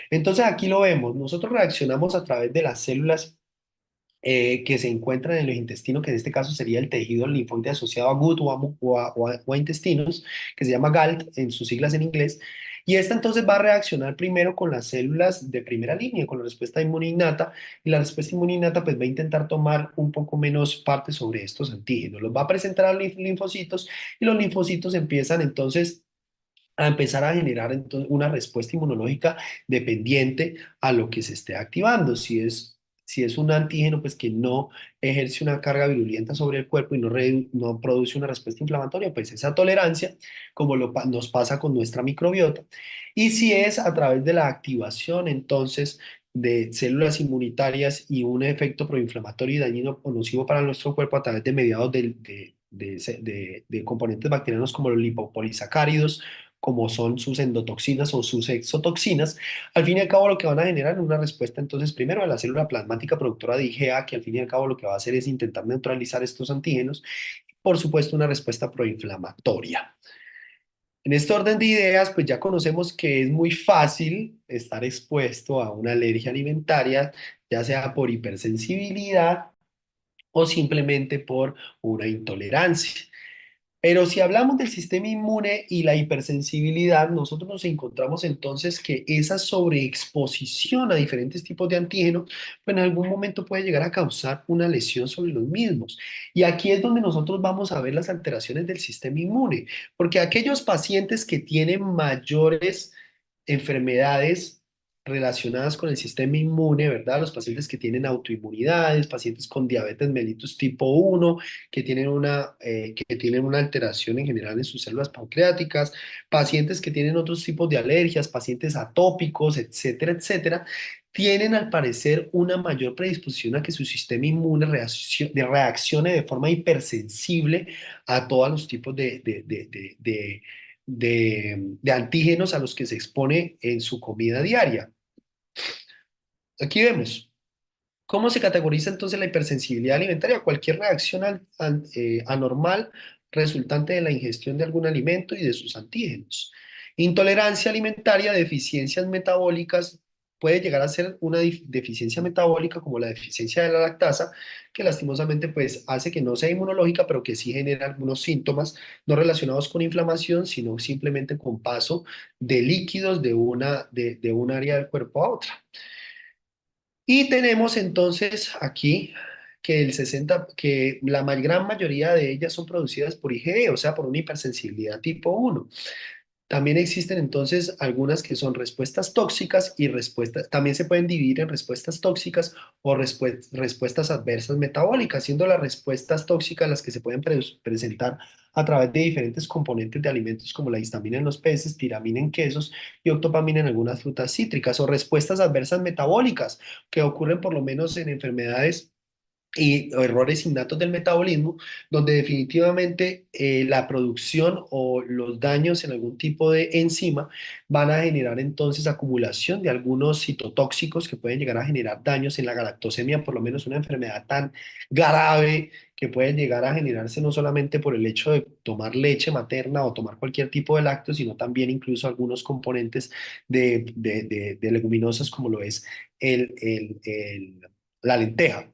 Entonces aquí lo vemos, nosotros reaccionamos a través de las células que se encuentran en los intestinos, que en este caso sería el tejido linfoide asociado a gut o a intestinos, que se llama GALT en sus siglas en inglés. Y esta entonces va a reaccionar primero con las células de primera línea, con la respuesta inmune innata, y la respuesta inmune innata pues va a intentar tomar un poco menos parte sobre estos antígenos. Los va a presentar a los linfocitos y los linfocitos empiezan entonces a empezar a generar entonces una respuesta inmunológica dependiente a lo que se esté activando. Si es un antígeno, pues que no ejerce una carga virulenta sobre el cuerpo y no produce una respuesta inflamatoria, pues esa tolerancia, como nos pasa con nuestra microbiota. Y si es a través de la activación, entonces, de células inmunitarias y un efecto proinflamatorio y dañino o nocivo para nuestro cuerpo a través de mediados de componentes bacterianos como los lipopolisacáridos, como son sus endotoxinas o sus exotoxinas, al fin y al cabo lo que van a generar es una respuesta entonces primero de la célula plasmática productora de IgA, que al fin y al cabo lo que va a hacer es intentar neutralizar estos antígenos, y por supuesto una respuesta proinflamatoria. En este orden de ideas, pues ya conocemos que es muy fácil estar expuesto a una alergia alimentaria, ya sea por hipersensibilidad o simplemente por una intolerancia. Pero si hablamos del sistema inmune y la hipersensibilidad, nosotros nos encontramos entonces que esa sobreexposición a diferentes tipos de antígenos, pues en algún momento puede llegar a causar una lesión sobre los mismos. Y aquí es donde nosotros vamos a ver las alteraciones del sistema inmune, porque aquellos pacientes que tienen mayores enfermedades relacionadas con el sistema inmune, ¿verdad? Los pacientes que tienen autoinmunidades, pacientes con diabetes mellitus tipo 1, que tienen una alteración en general en sus células pancreáticas, pacientes que tienen otros tipos de alergias, pacientes atópicos, etcétera, etcétera, tienen al parecer una mayor predisposición a que su sistema inmune reaccione de forma hipersensible a todos los tipos de antígenos a los que se expone en su comida diaria. Aquí vemos. ¿Cómo se categoriza entonces la hipersensibilidad alimentaria? Cualquier reacción anormal resultante de la ingestión de algún alimento y de sus antígenos. Intolerancia alimentaria, deficiencias metabólicas, puede llegar a ser una deficiencia metabólica como la deficiencia de la lactasa, que lastimosamente pues hace que no sea inmunológica, pero que sí genera algunos síntomas no relacionados con inflamación, sino simplemente con paso de líquidos de un área del cuerpo a otra. Y tenemos entonces aquí que la gran mayoría de ellas son producidas por IgE, o sea, por una hipersensibilidad tipo 1. También existen entonces algunas que son respuestas tóxicas y también se pueden dividir en respuestas tóxicas o respuestas adversas metabólicas, siendo las respuestas tóxicas las que se pueden presentar a través de diferentes componentes de alimentos como la histamina en los peces, tiramina en quesos y octopamina en algunas frutas cítricas, o respuestas adversas metabólicas que ocurren por lo menos en enfermedades o errores innatos del metabolismo, donde definitivamente la producción o los daños en algún tipo de enzima van a generar entonces acumulación de algunos citotóxicos que pueden llegar a generar daños en la galactosemia, por lo menos una enfermedad tan grave que puede llegar a generarse no solamente por el hecho de tomar leche materna o tomar cualquier tipo de lácteos, sino también incluso algunos componentes de leguminosas como lo es la lenteja.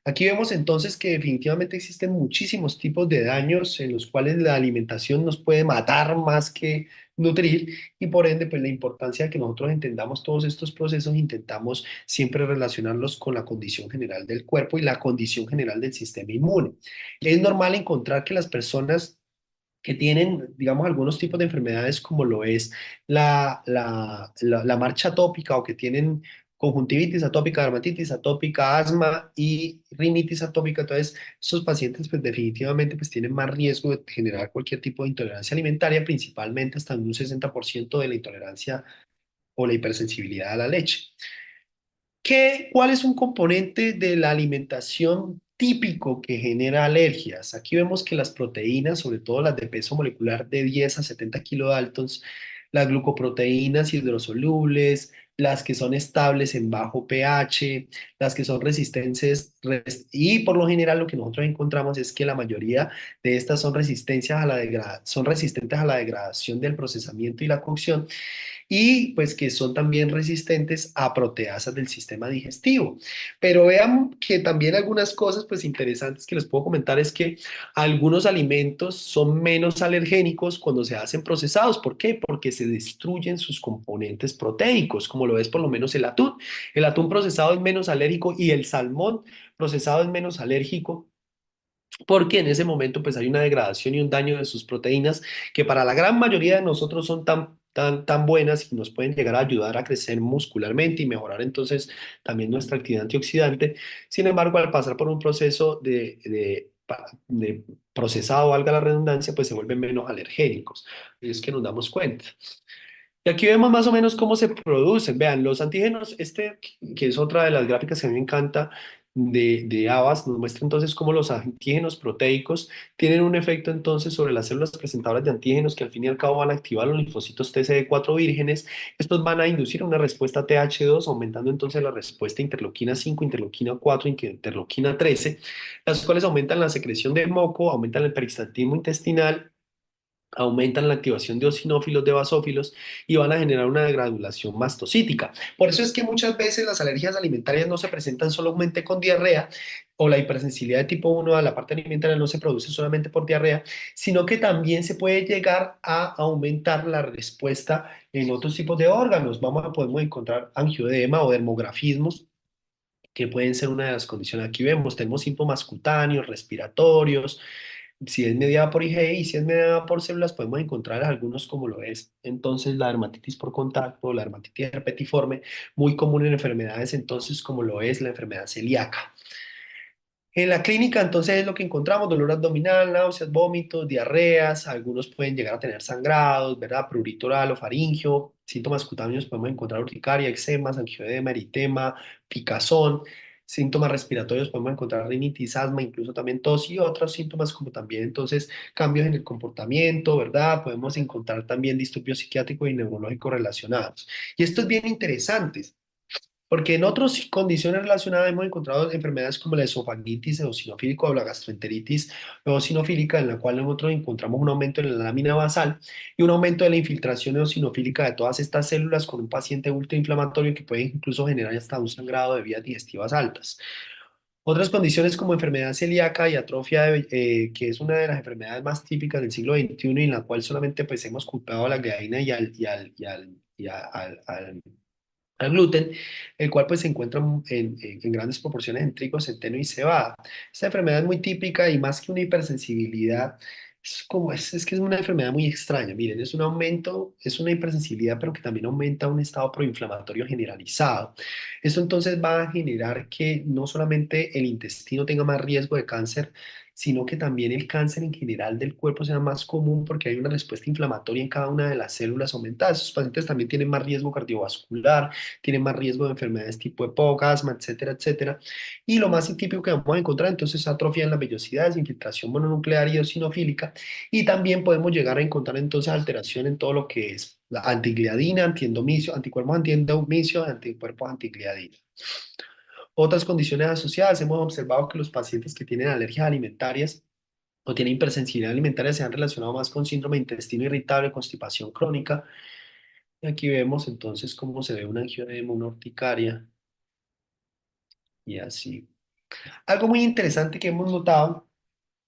Aquí vemos entonces que definitivamente existen muchísimos tipos de daños en los cuales la alimentación nos puede matar más que nutrir, y por ende pues la importancia de que nosotros entendamos todos estos procesos, intentamos siempre relacionarlos con la condición general del cuerpo y la condición general del sistema inmune. Es normal encontrar que las personas que tienen, digamos, algunos tipos de enfermedades como lo es la marcha atópica, o que tienen conjuntivitis atópica, dermatitis atópica, asma y rinitis atópica. Entonces, estos pacientes pues definitivamente pues tienen más riesgo de generar cualquier tipo de intolerancia alimentaria, principalmente hasta un 60% de la intolerancia o la hipersensibilidad a la leche. ¿Cuál es un componente de la alimentación típico que genera alergias. Aquí vemos que las proteínas, sobre todo las de peso molecular de 10 a 70 kilodaltons, las glucoproteínas hidrosolubles, las que son estables en bajo pH, las que son resistentes, y por lo general lo que nosotros encontramos es que la mayoría de estas son, son resistentes a la degradación del procesamiento y la cocción y pues que son también resistentes a proteasas del sistema digestivo. Pero vean que también algunas cosas pues interesantes que les puedo comentar es que algunos alimentos son menos alergénicos cuando se hacen procesados. ¿Por qué? Porque se destruyen sus componentes proteicos, como lo es por lo menos el atún. El atún procesado es menos alérgico y el salmón procesado es menos alérgico porque en ese momento pues hay una degradación y un daño de sus proteínas que para la gran mayoría de nosotros son tan buenas y nos pueden llegar a ayudar a crecer muscularmente y mejorar entonces también nuestra actividad antioxidante. Sin embargo, al pasar por un proceso de procesado, valga la redundancia, pues se vuelven menos alergénicos. Y es que nos damos cuenta. Y aquí vemos más o menos cómo se producen. Vean, los antígenos, que es otra de las gráficas que a mí me encanta de Abas, nos muestra entonces cómo los antígenos proteicos tienen un efecto entonces sobre las células presentadoras de antígenos que al fin y al cabo van a activar los linfocitos TCD4 vírgenes. Estos van a inducir una respuesta TH2, aumentando entonces la respuesta interleuquina 5, interleuquina 4, interleuquina 13, las cuales aumentan la secreción de moco, aumentan el peristaltismo intestinal, aumentan la activación de eosinófilos, de basófilos y van a generar una degranulación mastocítica. Por eso es que muchas veces las alergias alimentarias no se presentan solamente con diarrea o la hipersensibilidad de tipo 1 a la parte alimentaria no se produce solamente por diarrea, sino que también se puede llegar a aumentar la respuesta en otros tipos de órganos. Podemos encontrar angioedema o dermografismos que pueden ser una de las condiciones. Aquí vemos, tenemos síntomas cutáneos, respiratorios, si es mediada por IgE y si es mediada por células, podemos encontrar algunos como lo es. Entonces, la dermatitis por contacto, la dermatitis herpetiforme, muy común en enfermedades, entonces, como lo es la enfermedad celíaca. En la clínica, entonces, es lo que encontramos: dolor abdominal, náuseas, vómitos, diarreas, algunos pueden llegar a tener sangrados, ¿verdad? Prurito oral o faringio, síntomas cutáneos, podemos encontrar urticaria, eczemas, angioedema, eritema, picazón, síntomas respiratorios, podemos encontrar rinitis, asma, incluso también tos y otros síntomas como también, entonces, cambios en el comportamiento, ¿verdad? Podemos encontrar también disturbios psiquiátricos y neurológicos relacionados. Y esto es bien interesante. Porque en otras condiciones relacionadas hemos encontrado enfermedades como la esofagitis eosinofílica o la gastroenteritis eosinofílica, en la cual nosotros encontramos un aumento en la lámina basal y un aumento de la infiltración eosinofílica de todas estas células con un paciente ultrainflamatorio que puede incluso generar hasta un sangrado de vías digestivas altas. Otras condiciones como enfermedad celíaca y atrofia, que es una de las enfermedades más típicas del siglo XXI y en la cual solamente pues hemos culpado a la gliadina al gluten, el cual pues se encuentra en grandes proporciones en trigo, centeno y cebada. Esta enfermedad es muy típica y más que una hipersensibilidad, es que es una enfermedad muy extraña. Miren, es un aumento, es una hipersensibilidad, pero que también aumenta un estado proinflamatorio generalizado. Esto entonces va a generar que no solamente el intestino tenga más riesgo de cáncer, sino que también el cáncer en general del cuerpo sea más común porque hay una respuesta inflamatoria en cada una de las células aumentadas. Estos pacientes también tienen más riesgo cardiovascular, tienen más riesgo de enfermedades tipo EPOC, asma, etcétera, etcétera. Y lo más típico que vamos a encontrar entonces es atrofia en las vellosidades, infiltración mononuclear y eosinofílica, y también podemos llegar a encontrar entonces alteración en todo lo que es la antigliadina, antiendomicio, anticuerpos antiendomicio, anticuerpos antigliadina. Otras condiciones asociadas, hemos observado que los pacientes que tienen alergias alimentarias o tienen hipersensibilidad alimentaria se han relacionado más con síndrome de intestino irritable, constipación crónica. Y aquí vemos entonces cómo se ve una angioedema, una urticaria y así. Algo muy interesante que hemos notado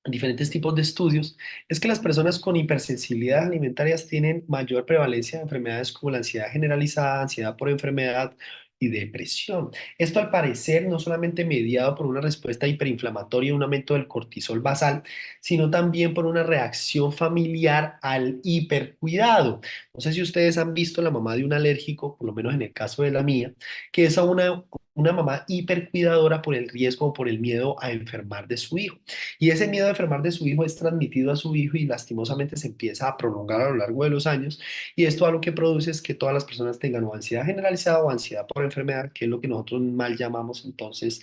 en diferentes tipos de estudios es que las personas con hipersensibilidad alimentarias tienen mayor prevalencia de enfermedades como la ansiedad generalizada, ansiedad por enfermedad y depresión. Esto al parecer no solamente mediado por una respuesta hiperinflamatoria y un aumento del cortisol basal, sino también por una reacción familiar al hipercuidado. No sé si ustedes han visto la mamá de un alérgico, por lo menos en el caso de la mía, que es a una mamá hipercuidadora por el riesgo o por el miedo a enfermar de su hijo. Y ese miedo a enfermar de su hijo es transmitido a su hijo y lastimosamente se empieza a prolongar a lo largo de los años. Y esto a lo que produce es que todas las personas tengan o ansiedad generalizada o ansiedad por enfermedad, que es lo que nosotros mal llamamos entonces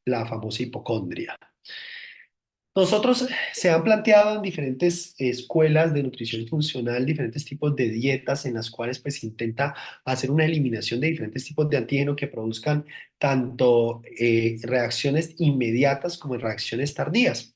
la famosa hipocondria. Nosotros se han planteado en diferentes escuelas de nutrición funcional diferentes tipos de dietas en las cuales pues se intenta hacer una eliminación de diferentes tipos de antígeno que produzcan tanto reacciones inmediatas como reacciones tardías.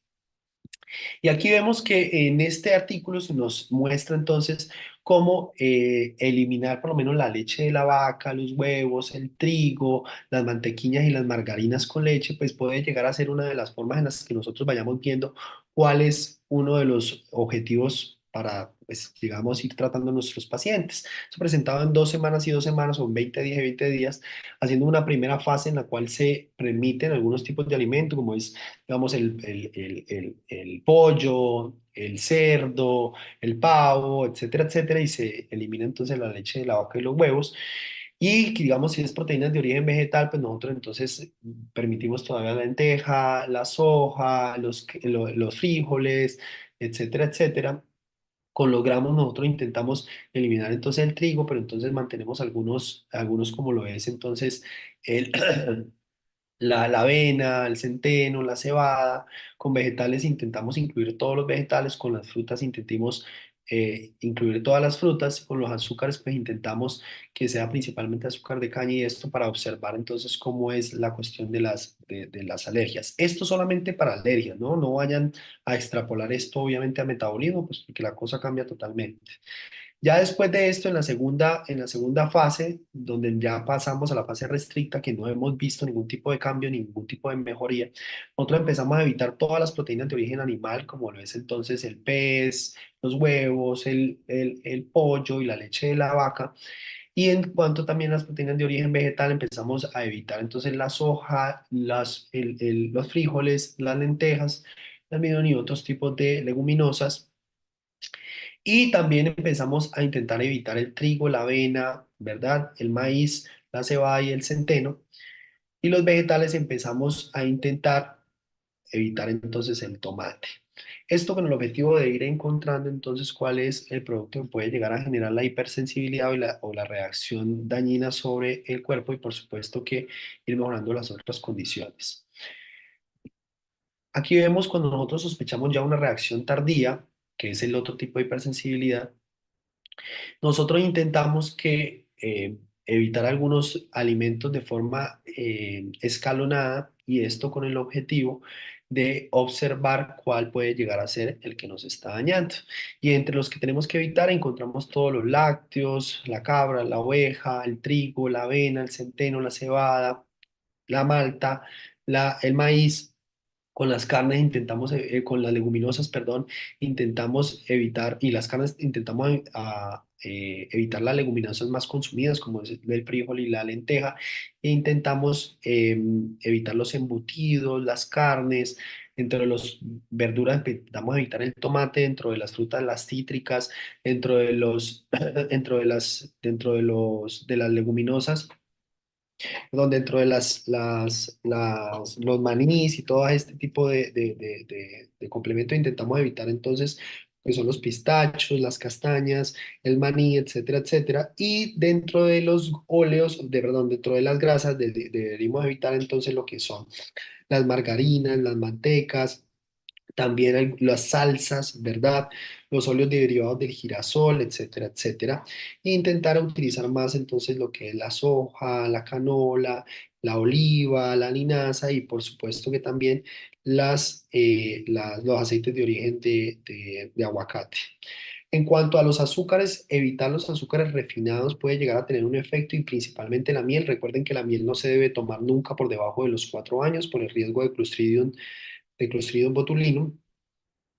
Y aquí vemos que en este artículo se nos muestra entonces cómo eliminar por lo menos la leche de la vaca, los huevos, el trigo, las mantequillas y las margarinas con leche, pues puede llegar a ser una de las formas en las que nosotros vayamos viendo cuál es uno de los objetivos para, pues, digamos, ir tratando a nuestros pacientes. Eso presentado en 2 semanas y 2 semanas o en 20 días y 20 días, haciendo una primera fase en la cual se permiten algunos tipos de alimentos, como es digamos, el pollo, el cerdo, el pavo, etcétera, etcétera, y se elimina entonces la leche de la vaca y los huevos. Y que, digamos, si es proteínas de origen vegetal, pues nosotros entonces permitimos todavía la lenteja, la soja, los frijoles, etcétera, etcétera. Con los gramos nosotros intentamos eliminar entonces el trigo, pero entonces mantenemos algunos como lo es entonces el, la avena, el centeno, la cebada. Con vegetales intentamos incluir todos los vegetales, con las frutas intentamos incluir todas las frutas, con los azúcares pues intentamos que sea principalmente azúcar de caña y esto para observar entonces cómo es la cuestión de las alergias. Esto solamente para alergias, ¿no? No vayan a extrapolar esto obviamente a metabolismo, pues porque la cosa cambia totalmente. Ya después de esto, en la segunda fase, donde ya pasamos a la fase restricta, que no hemos visto ningún tipo de cambio, ningún tipo de mejoría, nosotros empezamos a evitar todas las proteínas de origen animal, como lo es entonces el pez, los huevos, el pollo y la leche de la vaca. Y en cuanto también a las proteínas de origen vegetal, empezamos a evitar entonces la soja, los frijoles, las lentejas, el almidón y otros tipos de leguminosas y también empezamos a intentar evitar el trigo, la avena, ¿verdad? El maíz, la cebada y el centeno. Y los vegetales empezamos a intentar evitar entonces el tomate. Esto con el objetivo de ir encontrando entonces cuál es el producto que puede llegar a generar la hipersensibilidad o la reacción dañina sobre el cuerpo y por supuesto que ir mejorando las otras condiciones. Aquí vemos cuando nosotros sospechamos ya una reacción tardía, que es el otro tipo de hipersensibilidad. Nosotros intentamos evitar algunos alimentos de forma escalonada y esto con el objetivo de observar cuál puede llegar a ser el que nos está dañando. Y entre los que tenemos que evitar encontramos todos los lácteos, la cabra, la oveja, el trigo, la avena, el centeno, la cebada, la malta, el maíz. Con las carnes intentamos, con las leguminosas, perdón, intentamos evitar, y las carnes intentamos evitar las leguminosas más consumidas, como es el frijol y la lenteja, e intentamos evitar los embutidos, las carnes, dentro de las verduras intentamos evitar el tomate, dentro de las frutas, las cítricas, dentro de los, de las leguminosas dentro de los manís y todo este tipo de complemento intentamos evitar entonces, que son los pistachos, las castañas, el maní, etcétera, etcétera. Y dentro de los óleos, perdón, dentro de las grasas, deberíamos evitar entonces lo que son las margarinas, las mantecas, también las salsas, ¿verdad? Los óleos derivados del girasol, etcétera, etcétera. E intentar utilizar más entonces lo que es la soja, la canola, la oliva, la linaza y por supuesto que también los aceites de origen de aguacate. En cuanto a los azúcares, evitar los azúcares refinados puede llegar a tener un efecto y principalmente la miel. Recuerden que la miel no se debe tomar nunca por debajo de los 4 años por el riesgo de Clostridium botulinum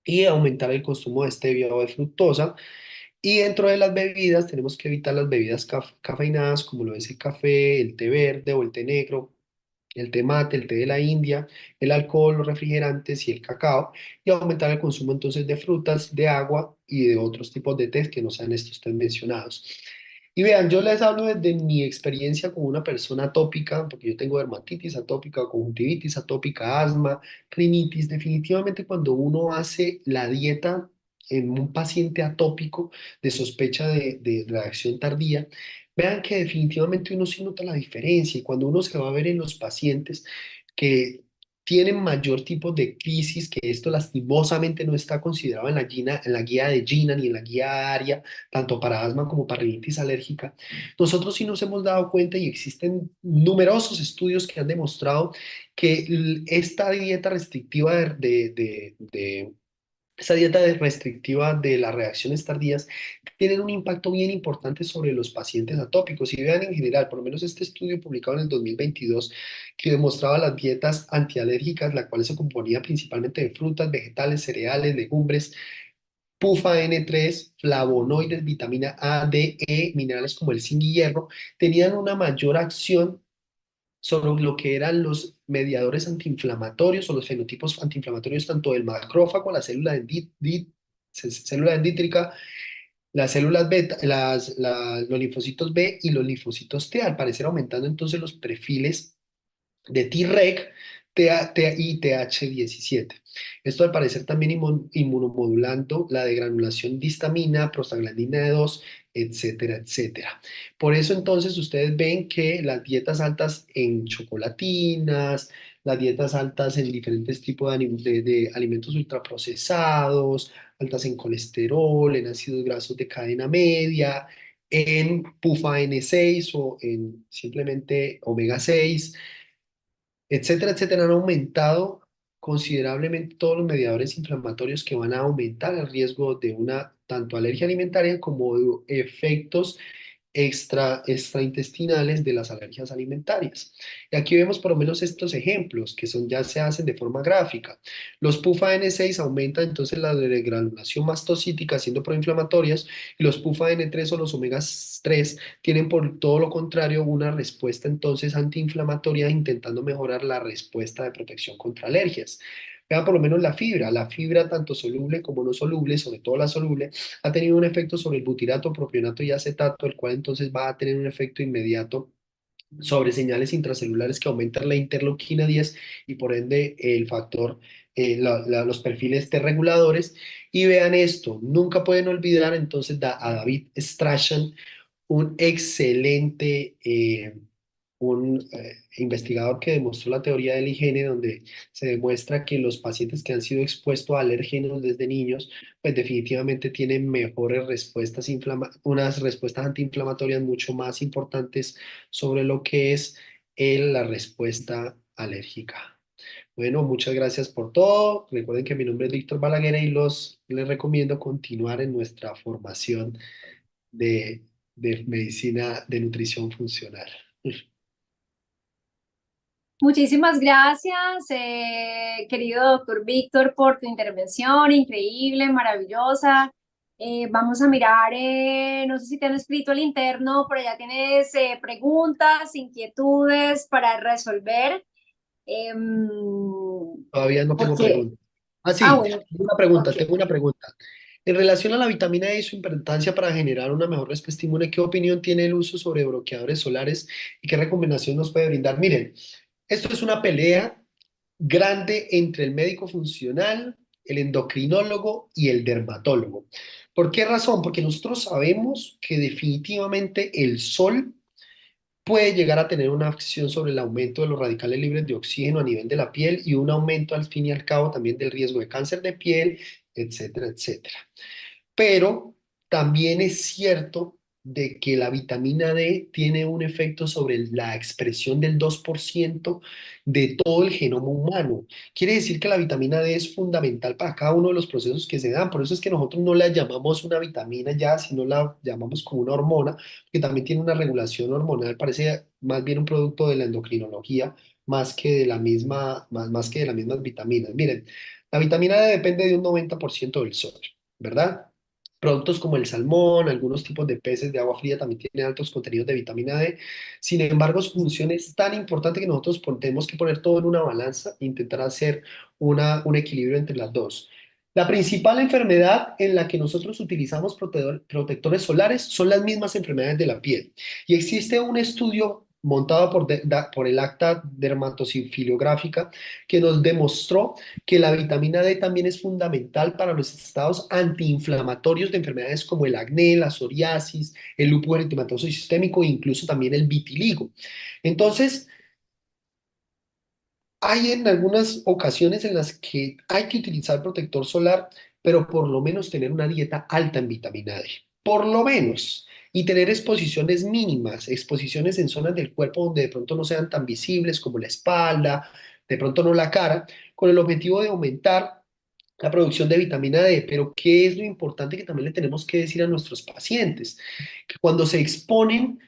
y aumentar el consumo de stevia o de fructosa. Y dentro de las bebidas tenemos que evitar las bebidas cafeinadas como lo es el café, el té verde o el té negro, el té mate, el té de la India, el alcohol, los refrigerantes y el cacao, y aumentar el consumo entonces de frutas, de agua y de otros tipos de tés que no sean estos tés mencionados. Y vean, yo les hablo desde mi experiencia como una persona atópica, porque yo tengo dermatitis atópica, conjuntivitis atópica, asma, rinitis. Definitivamente cuando uno hace la dieta en un paciente atópico de sospecha de reacción tardía, vean que definitivamente uno sí nota la diferencia y cuando uno se va a ver en los pacientes que tienen mayor tipo de crisis, que esto lastimosamente no está considerado en en la guía de GINA ni en la guía ARIA, tanto para asma como para rinitis alérgica. Nosotros sí nos hemos dado cuenta y existen numerosos estudios que han demostrado que esta dieta restrictiva esta restrictiva de las reacciones tardías tienen un impacto bien importante sobre los pacientes atópicos. Y vean en general, por lo menos este estudio publicado en el 2022 que demostraba las dietas antialérgicas, la cual se componía principalmente de frutas, vegetales, cereales, legumbres, PUFA N3, flavonoides, vitamina A, D, E, minerales como el zinc y hierro, tenían una mayor acción sobre lo que eran los mediadores antiinflamatorios o los fenotipos antiinflamatorios tanto del macrófago, la célula célula dendrítica, las células beta, los linfocitos B y los linfocitos T, al parecer aumentando entonces los perfiles de Treg y TH17. Esto al parecer también inmunomodulando la degranulación de histamina, prostaglandina D2, etcétera, etcétera. Por eso entonces ustedes ven que las dietas altas en chocolatinas, las dietas altas en diferentes tipos de alimentos ultraprocesados, altas en colesterol, en ácidos grasos de cadena media, en PUFA N6 o en simplemente omega 6, etcétera, etcétera, han aumentado considerablemente todos los mediadores inflamatorios que van a aumentar el riesgo de una tanto alergia alimentaria como de efectos extraintestinales de las alergias alimentarias. Y aquí vemos por lo menos estos ejemplos que son, ya se hacen de forma gráfica. Los PUFA N6 aumentan entonces la degranulación mastocítica siendo proinflamatorias y los PUFA N3 o los omegas 3 tienen por todo lo contrario una respuesta entonces antiinflamatoria intentando mejorar la respuesta de protección contra alergias. Vean por lo menos la fibra tanto soluble como no soluble, sobre todo la soluble, ha tenido un efecto sobre el butirato, propionato y acetato, el cual entonces va a tener un efecto inmediato sobre señales intracelulares que aumentan la interleuquina 10 y por ende el factor, los perfiles T reguladores. Y vean esto, nunca pueden olvidar entonces a David Strachan, un excelente investigador que demostró la teoría de la higiene, donde se demuestra que los pacientes que han sido expuestos a alérgenos desde niños, pues definitivamente tienen mejores respuestas, unas respuestas antiinflamatorias mucho más importantes sobre lo que es la respuesta alérgica. Bueno, muchas gracias por todo. Recuerden que mi nombre es Víctor Balaguer y les recomiendo continuar en nuestra formación de, de medicina de nutrición funcional. Muchísimas gracias, querido doctor Víctor, por tu intervención increíble, maravillosa. Vamos a mirar, no sé si te han escrito al interno, por allá tienes preguntas, inquietudes para resolver. Em, Todavía no tengo porque, pregunta. Ah, ah, sí, bueno, ok. tengo una pregunta. En relación a la vitamina D y su importancia para generar una mejor respuesta inmune, ¿qué opinión tiene el uso sobre bloqueadores solares y qué recomendación nos puede brindar? Miren, esto es una pelea grande entre el médico funcional, el endocrinólogo y el dermatólogo. ¿Por qué razón? Porque nosotros sabemos que definitivamente el sol puede llegar a tener una acción sobre el aumento de los radicales libres de oxígeno a nivel de la piel y un aumento al fin y al cabo también del riesgo de cáncer de piel, etcétera, etcétera. Pero también es cierto de que la vitamina D tiene un efecto sobre la expresión del 2% de todo el genoma humano. Quiere decir que la vitamina D es fundamental para cada uno de los procesos que se dan. Por eso es que nosotros no la llamamos una vitamina ya, sino la llamamos como una hormona, que también tiene una regulación hormonal. Parece más bien un producto de la endocrinología más que de más que de las mismas vitaminas. Miren, la vitamina D depende de un 90% del sol, ¿verdad? Productos como el salmón, algunos tipos de peces de agua fría también tienen altos contenidos de vitamina D. Sin embargo, su función es tan importante que nosotros tenemos que poner todo en una balanza e intentar hacer un equilibrio entre las dos. La principal enfermedad en la que nosotros utilizamos protectores solares son las mismas enfermedades de la piel. Y existe un estudio montado por el acta dermatosifiliográfica que nos demostró que la vitamina D también es fundamental para los estados antiinflamatorios de enfermedades como el acné, la psoriasis, el lupus eritematoso sistémico e incluso también el vitiligo. Entonces, Hay en algunas ocasiones en las que hay que utilizar protector solar, pero por lo menos tener una dieta alta en vitamina D. Por lo menos. Y tener exposiciones mínimas, exposiciones en zonas del cuerpo donde de pronto no sean tan visibles como la espalda, de pronto no la cara, con el objetivo de aumentar la producción de vitamina D. Pero ¿qué es lo importante que también le tenemos que decir a nuestros pacientes? Que cuando se exponen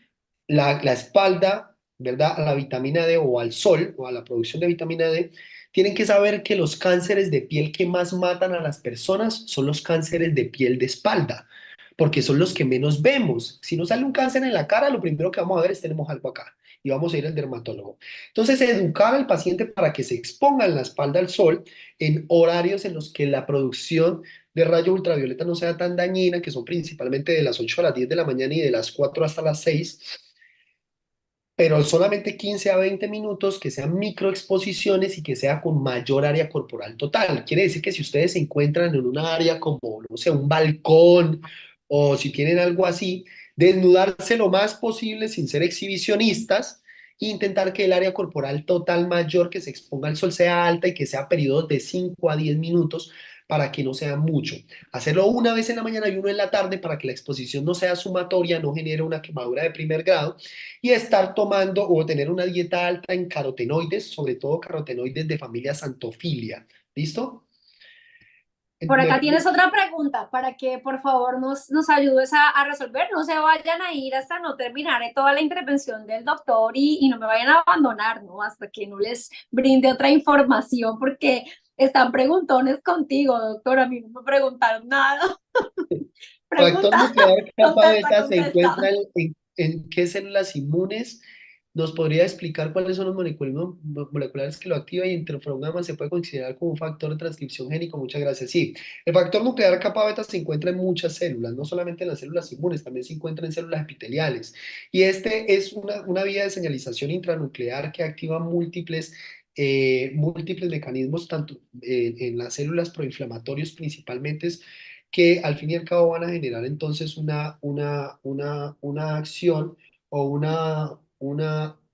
la espalda, ¿verdad? A la vitamina D o al sol o a la producción de vitamina D, tienen que saber que los cánceres de piel que más matan a las personas son los cánceres de piel de espalda, porque son los que menos vemos. Si nos sale un cáncer en la cara, lo primero que vamos a ver es tenemos algo acá y vamos a ir al dermatólogo. Entonces, educar al paciente para que se exponga en la espalda al sol en horarios en los que la producción de rayo ultravioleta no sea tan dañina, que son principalmente de las 8 a las 10 de la mañana y de las 4 hasta las 6, pero solamente 15 a 20 minutos, que sean microexposiciones y que sea con mayor área corporal total. Quiere decir que si ustedes se encuentran en un área como, no sé, un balcón o si tienen algo así, desnudarse lo más posible sin ser exhibicionistas e intentar que el área corporal total mayor que se exponga al sol sea alta y que sea periodos de 5 a 10 minutos para que no sea mucho. Hacerlo una vez en la mañana y uno en la tarde para que la exposición no sea sumatoria, no genere una quemadura de primer grado y estar tomando o tener una dieta alta en carotenoides, sobre todo carotenoides de familia Santofilia. ¿Listo? Por Me acá parece tienes otra pregunta para que por favor nos ayudes a resolver. No se vayan a ir hasta no terminar toda la intervención del doctor y no me vayan a abandonar, ¿no? Hasta que no les brinde otra información porque están preguntones contigo, doctor. A mí no me preguntaron nada. el factor Pregunta, nuclear kappa contesta, beta se encuentra contesta. en qué células inmunes. ¿Nos podría explicar cuáles son los moleculares que lo activan y interferón gamma se puede considerar como un factor de transcripción génico? Muchas gracias. Sí, el factor nuclear kappa beta se encuentra en muchas células, no solamente en las células inmunes, también se encuentra en células epiteliales. Y este es una vía de señalización intranuclear que activa múltiples mecanismos, tanto en las células proinflamatorios principalmente, que al fin y al cabo van a generar entonces una acción o una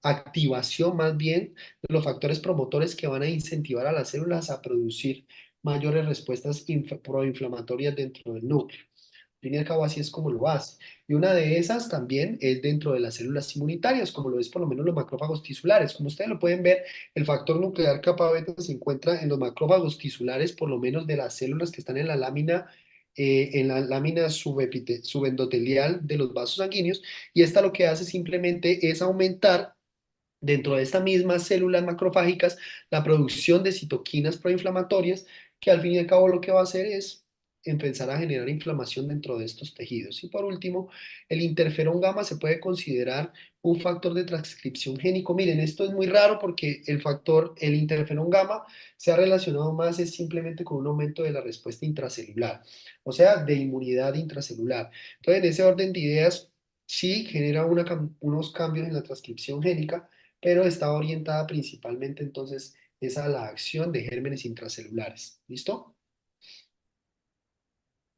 activación más bien de los factores promotores que van a incentivar a las células a producir mayores respuestas proinflamatorias dentro del núcleo. Al fin y al cabo así es como lo hace. Y una de esas también es dentro de las células inmunitarias, como lo es por lo menos los macrófagos tisulares. Como ustedes lo pueden ver, el factor nuclear kappa beta se encuentra en los macrófagos tisulares, por lo menos de las células que están en la lámina subendotelial de los vasos sanguíneos, y esta lo que hace simplemente es aumentar dentro de estas mismas células macrofágicas la producción de citoquinas proinflamatorias, que al fin y al cabo lo que va a hacer es empezar a generar inflamación dentro de estos tejidos. Y por último, el interferón gamma se puede considerar un factor de transcripción génico. Miren, esto es muy raro porque el interferón gamma se ha relacionado más es simplemente con un aumento de la respuesta intracelular, o sea, de inmunidad intracelular. Entonces, en ese orden de ideas, sí genera unos cambios en la transcripción génica, pero está orientada principalmente entonces es a la acción de gérmenes intracelulares. ¿Listo?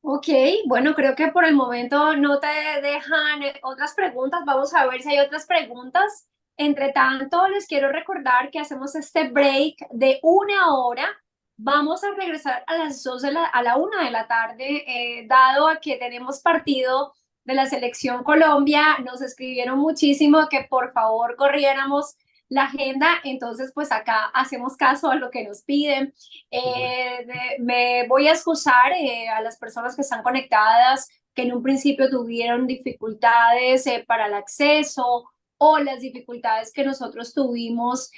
Ok, bueno, creo que por el momento no te dejan otras preguntas. Vamos a ver si hay otras preguntas. Entre tanto, les quiero recordar que hacemos este break de 1 hora. Vamos a regresar a las 1 de la tarde, dado a que tenemos partido de la Selección Colombia. Nos escribieron muchísimo que por favor corriéramos la agenda, entonces pues acá hacemos caso a lo que nos piden. Bueno, Me voy a excusar a las personas que están conectadas, que en un principio tuvieron dificultades para el acceso o las dificultades que nosotros tuvimos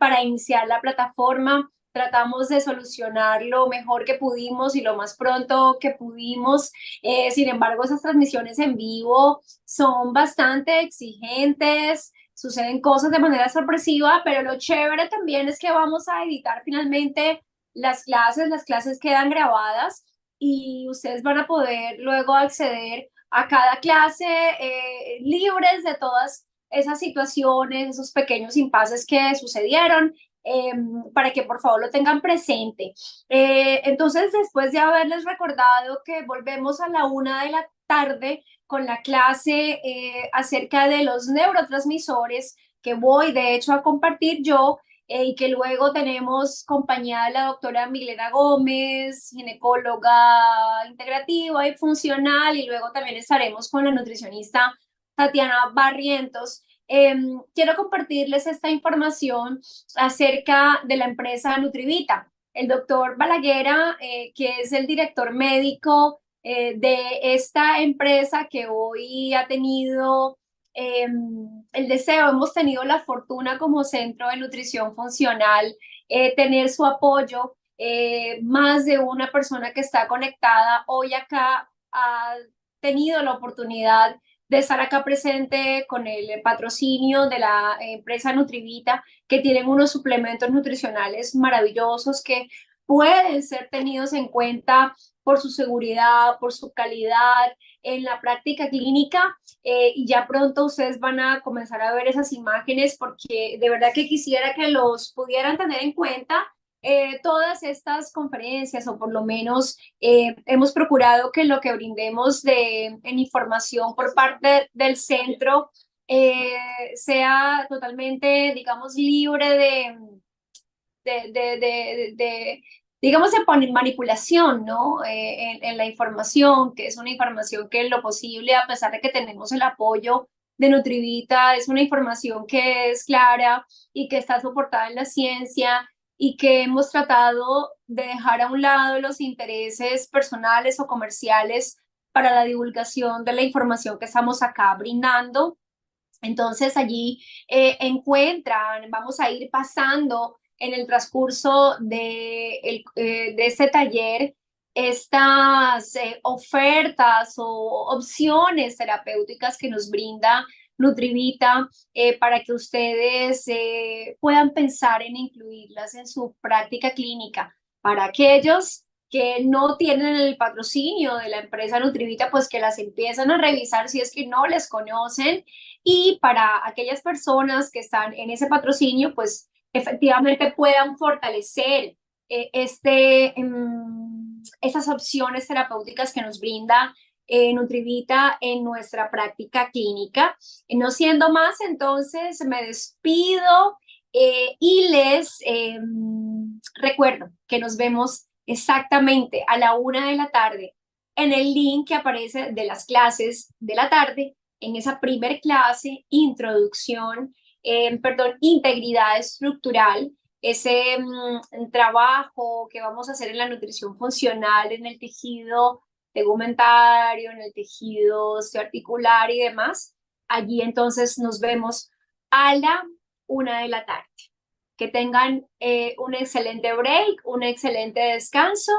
para iniciar la plataforma. Tratamos de solucionar lo mejor que pudimos y lo más pronto que pudimos. Sin embargo, esas transmisiones en vivo son bastante exigentes, suceden cosas de manera sorpresiva, pero lo chévere también es que vamos a editar finalmente las clases quedan grabadas y ustedes van a poder luego acceder a cada clase libres de todas esas situaciones, esos pequeños impases que sucedieron, eh, para que por favor lo tengan presente. Entonces, después de haberles recordado que volvemos a la 1 de la tarde con la clase acerca de los neurotransmisores que voy de hecho a compartir yo, y que luego tenemos compañía de la doctora Milena Gómez, ginecóloga integrativa y funcional, y luego también estaremos con la nutricionista Tatiana Barrientos. Quiero compartirles esta información acerca de la empresa Nutrivita. El doctor Balaguera, que es el director médico de esta empresa que hoy ha tenido el deseo, hemos tenido la fortuna como centro de nutrición funcional, tener su apoyo. Más de una persona que está conectada hoy acá ha tenido la oportunidad de estar acá presente con el patrocinio de la empresa Nutrivita, que tienen unos suplementos nutricionales maravillosos que pueden ser tenidos en cuenta por su seguridad, por su calidad en la práctica clínica, y ya pronto ustedes van a comenzar a ver esas imágenes porque de verdad que quisiera que los pudieran tener en cuenta. Todas estas conferencias, o por lo menos hemos procurado que lo que brindemos en información por parte del centro eh, sea totalmente, digamos, libre de digamos, de manipulación, ¿no? En la información, que es una información que en lo posible, a pesar de que tenemos el apoyo de Nutrivita, es una información que es clara y que está soportada en la ciencia, y que hemos tratado de dejar a un lado los intereses personales o comerciales para la divulgación de la información que estamos acá brindando. Entonces allí encuentran, vamos a ir pasando en el transcurso de este taller estas ofertas o opciones terapéuticas que nos brinda Nutrivita, para que ustedes puedan pensar en incluirlas en su práctica clínica. Para aquellos que no tienen el patrocinio de la empresa Nutrivita, pues que las empiezan a revisar si es que no les conocen, y para aquellas personas que están en ese patrocinio, pues efectivamente puedan fortalecer esas opciones terapéuticas que nos brinda Nutrivita en nuestra práctica clínica. No siendo más, entonces me despido y les recuerdo que nos vemos exactamente a la 1 de la tarde en el link que aparece de las clases de la tarde, en esa primer clase, introducción, perdón, integridad estructural, ese trabajo que vamos a hacer en la nutrición funcional, en el tejido tegumentario, en el tejido osteoarticular y demás. Allí entonces nos vemos a la 1 de la tarde. Que tengan un excelente break, un excelente descanso